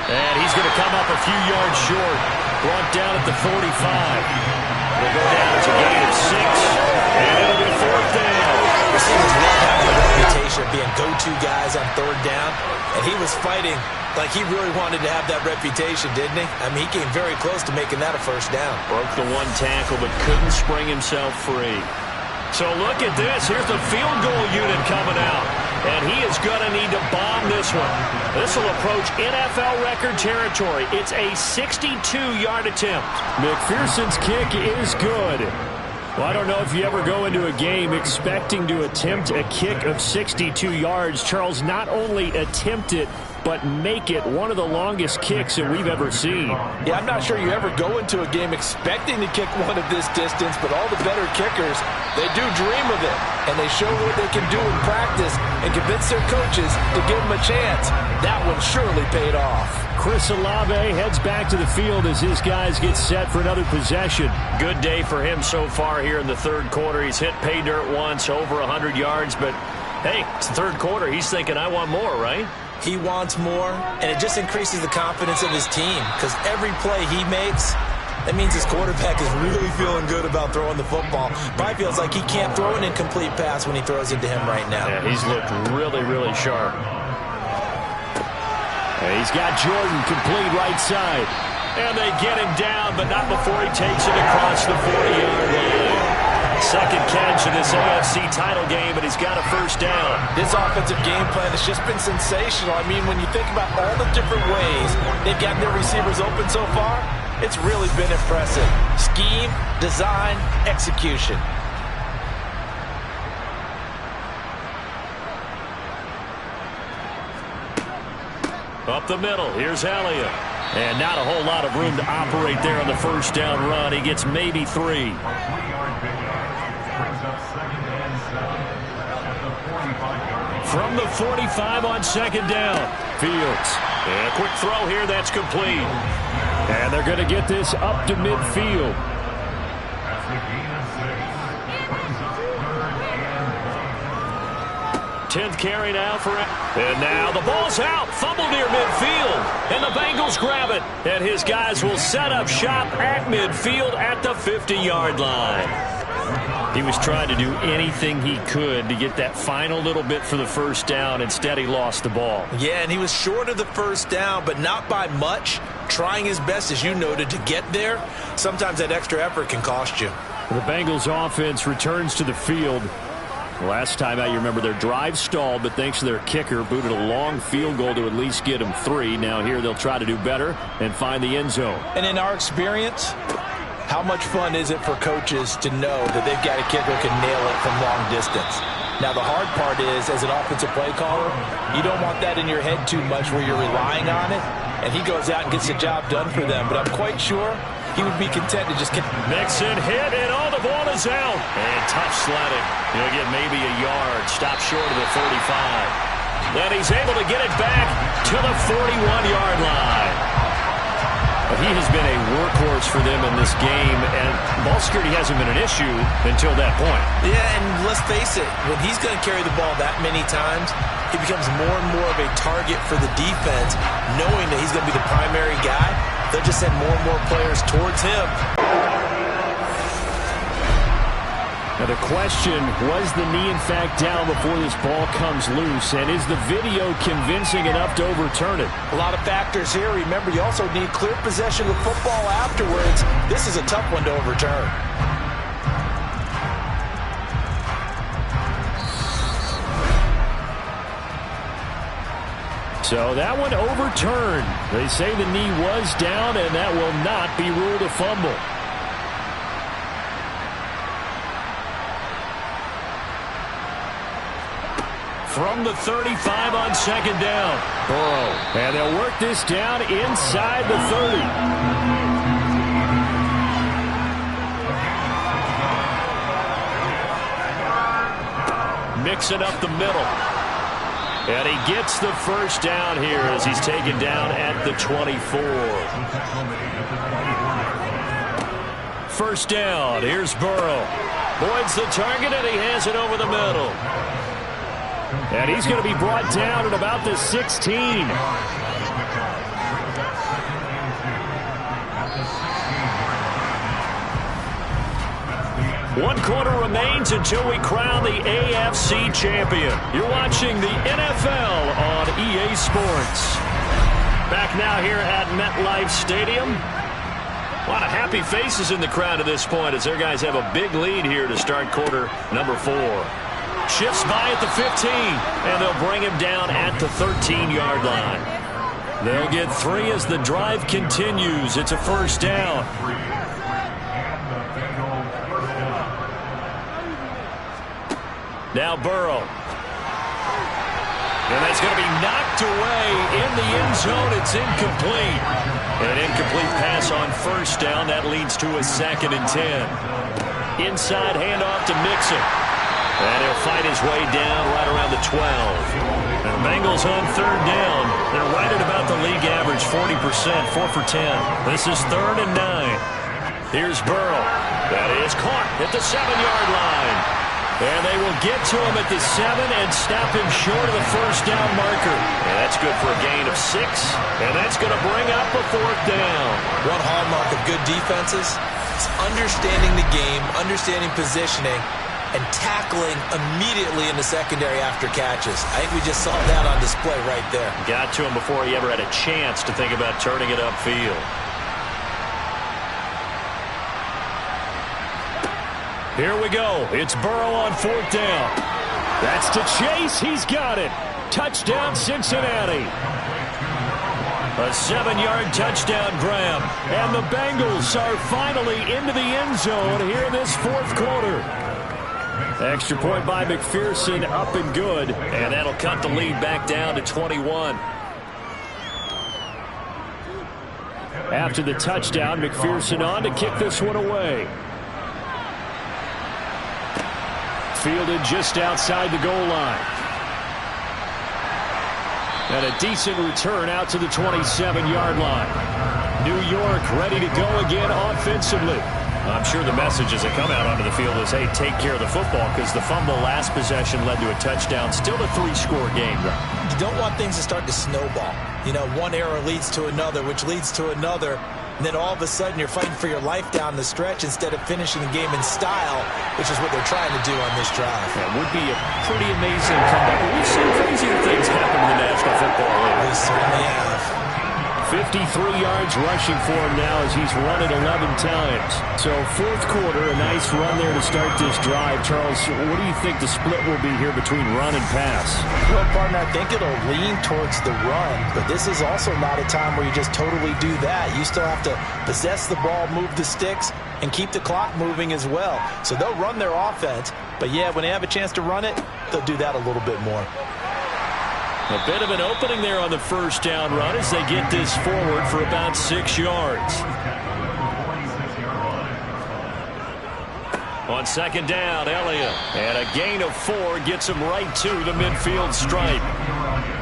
Speaker 2: And he's going to come up a few yards short. Brought down at the 45. They'll go down to a gain of 6. And it'll be fourth down.
Speaker 3: Receivers love having a reputation of being go-to guys on third down. And he was fighting like he really wanted to have that reputation, didn't he? I mean, he came very close to making that a first down.
Speaker 2: Broke the one tackle, but couldn't spring himself free. So look at this. Here's the field goal unit coming out. And he is going to need to bomb this one. This will approach NFL record territory. It's a 62-yard attempt.
Speaker 4: McPherson's kick is good. Well, I don't know if you ever go into a game expecting to attempt a kick of 62 yards. Charles, not only attempt it, but make it one of the longest kicks that we've ever seen.
Speaker 3: Yeah, I'm not sure you ever go into a game expecting to kick one of this distance, but all the better kickers, they do dream of it, and they show what they can do in practice and convince their coaches to give them a chance. That one surely paid off.
Speaker 4: Chris Olave heads back to the field as his guys get set for another possession.
Speaker 2: Good day for him so far here in the third quarter. He's hit pay dirt once, over 100 yards, but hey, it's the third quarter. He's thinking, I want more, right?
Speaker 3: He wants more, and it just increases the confidence of his team because every play he makes, that means his quarterback is really feeling good about throwing the football. Probably feels like he can't throw an incomplete pass when he throws it to him right now.
Speaker 2: Yeah, he's looked really, really sharp.
Speaker 4: And he's got Jordan complete right side.
Speaker 2: And they get him down, but not before he takes it across the 40-yard line. Second catch in this AFC title game, and he's got a first down.
Speaker 3: This offensive game plan has just been sensational. I mean, when you think about all the different ways they've gotten their receivers open so far, it's really been impressive. Scheme, design, execution.
Speaker 2: Up the middle, here's Elliott.
Speaker 4: And not a whole lot of room to operate there on the first down run. He gets maybe 3.
Speaker 2: From the 45 on second down.
Speaker 4: Fields.
Speaker 2: And a quick throw here, that's complete.
Speaker 4: And they're going to get this up to midfield.
Speaker 2: 10th carry now for him. And now the ball's out. Fumble near midfield. And the Bengals grab it. And his guys will set up shop at midfield at the 50-yard line. He was trying to do anything he could to get that final little bit for the first down. Instead, he lost the ball.
Speaker 3: Yeah, and he was short of the first down, but not by much. Trying his best, as you noted, to get there. Sometimes that extra effort can cost you.
Speaker 4: The Bengals offense returns to the field. Last time out, you remember their drive stalled, but thanks to their kicker, booted a long field goal to at least get them 3. Now here they'll try to do better and find the end zone.
Speaker 3: And in our experience, how much fun is it for coaches to know that they've got a kicker who can nail it from long distance? Now, the hard part is, as an offensive play caller, you don't want that in your head too much where you're relying on it, and he goes out and gets the job done for them. But I'm quite sure he would be content to just get...
Speaker 2: Mixon hit, and the ball is out. And tough sledding. He'll get maybe a yard. Stop short of the 35. Then he's able to get it back to the 41-yard line. But he has been a workhorse for them in this game, and ball security hasn't been an issue until that point.
Speaker 3: Yeah, and let's face it, when he's going to carry the ball that many times, he becomes more and more of a target for the defense, knowing that he's going to be the primary guy. They'll just send more and more players towards him.
Speaker 4: Now the question, was the knee in fact down before this ball comes loose? And is the video convincing enough to overturn it?
Speaker 3: A lot of factors here. Remember, you also need clear possession of football afterwards. This is a tough one to overturn.
Speaker 4: So that one overturned. They say the knee was down, and that will not be ruled a fumble.
Speaker 2: From the 35 on second down.
Speaker 4: Burrow. And they'll work this down inside the 30.
Speaker 2: mixing up the middle. And he gets the first down here as he's taken down at the 24. First down. Here's Burrow. Boyd's the target, and he has it over the middle. And he's going to be brought down at about the 16. One quarter remains until we crown the AFC champion. You're watching the NFL on EA Sports. Back now here at MetLife Stadium. A lot of happy faces in the crowd at this point as their guys have a big lead here to start quarter number 4. Shifts by at the 15, and they'll bring him down at the 13-yard line. They'll get 3 as the drive continues. It's a first down. Now Burrow. And that's going to be knocked away in the end zone. It's incomplete. An incomplete pass on first down. That leads to a 2nd and 10. Inside handoff to Mixon. And he'll fight his way down right around the 12. And the Bengals on 3rd down. They're right at about the league average, 40%, 4 for 10. This is 3rd and 9. Here's Burrow. That is caught at the 7-yard line. And they will get to him at the 7 and stop him short of the first down marker. And that's good for a gain of 6. And that's going to bring up a 4th down.
Speaker 3: One hallmark of good defenses is understanding the game, understanding positioning, and tackling immediately in the secondary after catches. I think we just saw that on display right there.
Speaker 2: Got to him before he ever had a chance to think about turning it upfield. Here we go. It's Burrow on 4th down. That's to Chase. He's got it. Touchdown, Cincinnati. A 7-yard touchdown grab. And the Bengals are finally into the end zone here in this 4th quarter. Extra point by McPherson, up and good. And that'll cut the lead back down to 21. After the touchdown, McPherson on to kick this one away. Fielded just outside the goal line. And a decent return out to the 27-yard line. New York ready to go again offensively. I'm sure the messages that come out onto the field is, hey, take care of the football, because the fumble last possession led to a touchdown. Still a 3-score game.
Speaker 3: You don't want things to start to snowball. You know, one error leads to another, which leads to another. And then all of a sudden you're fighting for your life down the stretch instead of finishing the game in style, which is what they're trying to do on this drive.
Speaker 2: That would be a pretty amazing comeback. We've seen crazier things happen in the National Football League.
Speaker 3: We certainly have.
Speaker 2: 53 yards rushing for him now as he's run it 11 times. So 4th quarter, a nice run there to start this drive. Charles, what do you think the split will be here between run and pass?
Speaker 3: Well, partner, I think it'll lean towards the run, but this is also not a time where you just totally do that. You still have to possess the ball, move the sticks, and keep the clock moving as well. So they'll run their offense, but yeah, when they have a chance to run it, they'll do that a little bit more.
Speaker 2: A bit of an opening there on the first down run as they get this forward for about 6 yards. On 2nd down, Elliott. And a gain of 4 gets him right to the midfield stripe.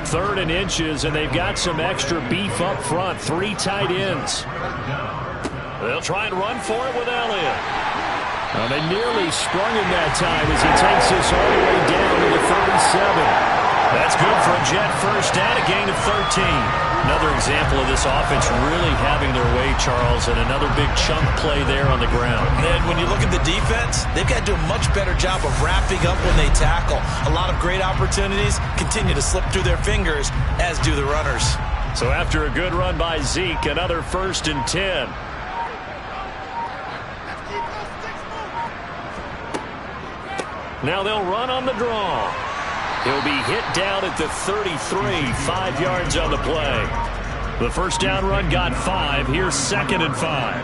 Speaker 2: 3rd and inches, and they've got some extra beef up front. 3 tight ends. They'll try and run for it with Elliott. Well, they nearly sprung him that time as he takes this all the way down to the 37. That's good for a Jet first down, a gain of 13. Another example of this offense really having their way, Charles, and another big chunk play there on the ground.
Speaker 3: And when you look at the defense, they've got to do a much better job of wrapping up when they tackle. A lot of great opportunities continue to slip through their fingers, as do the runners.
Speaker 2: So after a good run by Zeke, another 1st and 10. Now they'll run on the draw. He'll be hit down at the 33, 5 yards on the play. The first down run got 5. Here's 2nd and 5.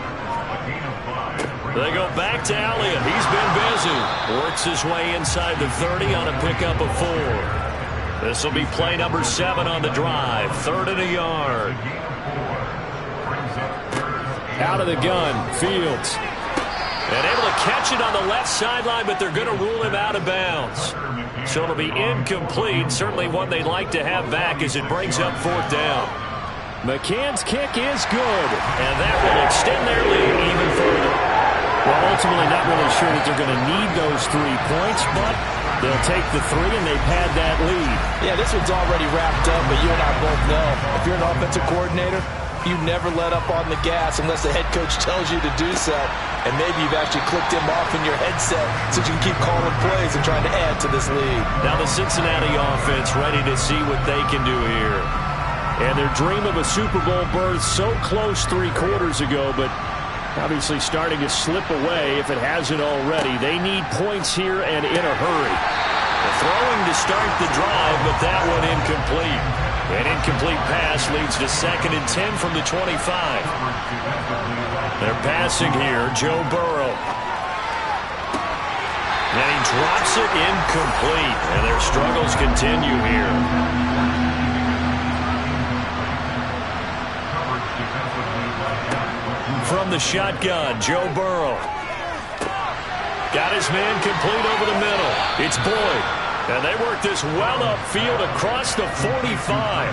Speaker 2: They go back to Elliott. He's been busy. Works his way inside the 30 on a pickup of 4. This will be play number 7 on the drive. 3rd and a yard. Out of the gun, Fields. And able to catch it on the left sideline, but they're going to rule him out of bounds. So it'll be incomplete. Certainly one they'd like to have back as it brings up 4th down.
Speaker 4: McCann's kick is good.
Speaker 2: And that will extend their lead even further.
Speaker 4: Well, ultimately not really sure that they're going to need those 3 points, but they'll take the 3, and they've had that lead.
Speaker 3: Yeah, this one's already wrapped up, but you and I both know if you're an offensive coordinator, you never let up on the gas unless the head coach tells you to do so. And maybe you've actually clicked him off in your headset so you can keep calling plays and trying to add to this lead.
Speaker 2: Now the Cincinnati offense ready to see what they can do here.
Speaker 4: And their dream of a Super Bowl berth so close 3 quarters ago, but obviously starting to slip away if it hasn't already. They need points here and in a hurry.
Speaker 2: The throwing to start the drive, but that one incomplete. An incomplete pass leads to 2nd and 10 from the 25. They're passing here, Joe Burrow. And he drops it incomplete. And their struggles continue here. From the shotgun, Joe Burrow. Got his man complete over the middle. It's Boyd. And they work this well upfield across the 45.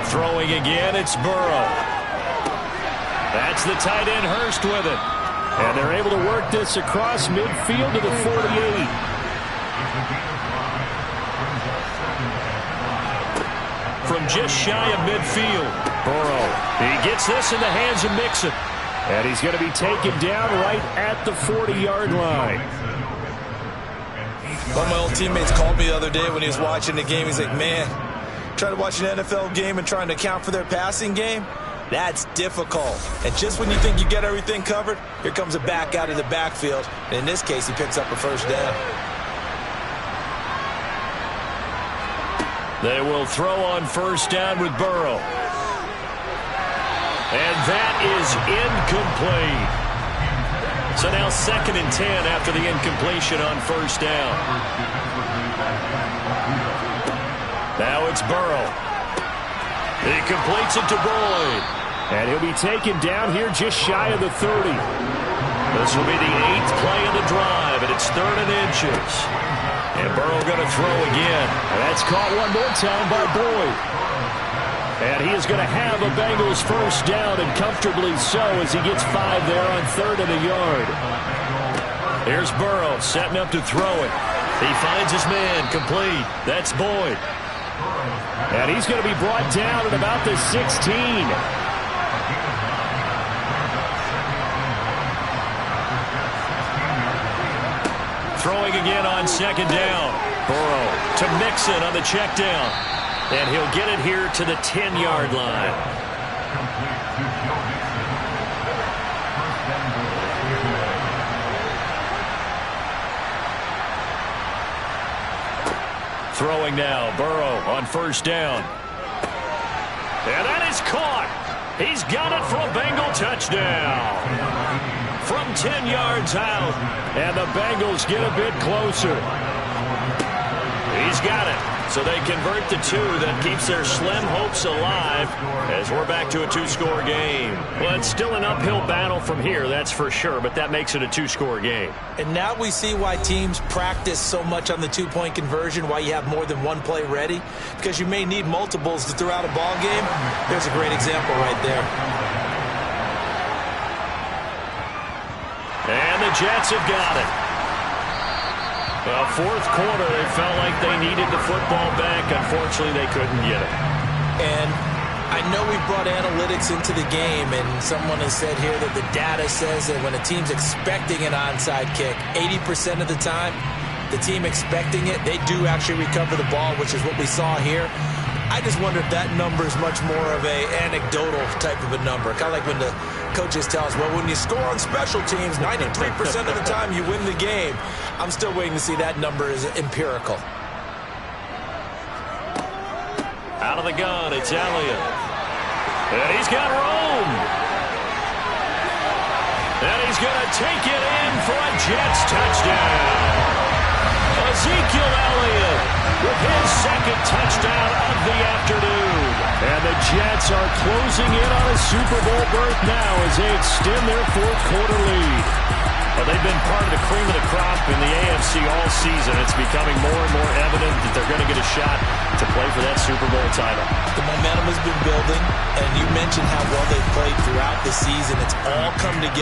Speaker 2: Throwing again, it's Burrow. That's the tight end Hurst with it.
Speaker 4: And they're able to work this across midfield to the 48.
Speaker 2: From just shy of midfield, Burrow. He gets this in the hands of Mixon.
Speaker 4: And he's going to be taken down right at the 40-yard line.
Speaker 5: One of my old teammates called me the other day when he was watching the game. He's like, man, trying to watch an NFL game and trying to account for their passing game, that's difficult. And just when you think you get everything covered, here comes a back out of the backfield. And in this case, he picks up a 1st down.
Speaker 2: They will throw on 1st down with Burrow. And that is incomplete. So now 2nd and 10 after the incompletion on 1st down. Now it's Burrow. He completes it to Boyd.
Speaker 4: And he'll be taken down here just shy of the 30.
Speaker 2: This will be the 8th play of the drive, and it's 3rd and inches. And Burrow going to throw again.
Speaker 4: And that's caught one more time by Boyd. And he is going to have a Bengals 1st down, and comfortably so as he gets 5 there on 3rd and a yard.
Speaker 2: Here's Burrow setting up to throw it. He finds his man complete. That's Boyd.
Speaker 4: And he's going to be brought down at about the 16.
Speaker 2: Throwing again on 2nd down. Burrow to Mixon on the check down. And he'll get it here to the 10-yard line. Throwing now, Burrow on 1st down. And that is caught. He's got it for a Bengal touchdown. From 10 yards out.
Speaker 4: And the Bengals get a bit closer.
Speaker 2: He's got it. So they convert the 2 that keeps their slim hopes alive as we're back to a 2-score game. Well, it's still an uphill battle from here, that's for sure, but that makes it a 2-score game.
Speaker 3: And now we see why teams practice so much on the 2-point conversion, why you have more than one play ready, because you may need multiples to throw out a ball game. There's a great example right there.
Speaker 2: And the Jets have got it. Well, 4th quarter, they felt like they needed the football back. Unfortunately, they couldn't get it.
Speaker 3: And I know we brought analytics into the game, and someone has said here that the data says that when a team's expecting an onside kick, 80% of the time, the team expecting it, they do actually recover the ball, which is what we saw here. I just wonder if that number is much more of a anecdotal type of a number. Kind of like when the coaches tell us, well, when you score on special teams, 93% of the time you win the game. I'm still waiting to see that number is empirical.
Speaker 2: Out of the gun, it's Elliott. And he's got room. And he's going to take it in for a Jets touchdown. Ezekiel Elliott with his 2nd touchdown of the afternoon.
Speaker 4: And the Jets Bucks are closing in on a Super Bowl berth now as they extend their fourth quarter lead.
Speaker 2: Well, they've been part of the cream of the crop in the AFC all season. It's becoming more and more evident that they're going to get a shot to play for that Super Bowl title.
Speaker 3: The momentum has been building, and you mentioned how well they've played throughout the season. It's all come together.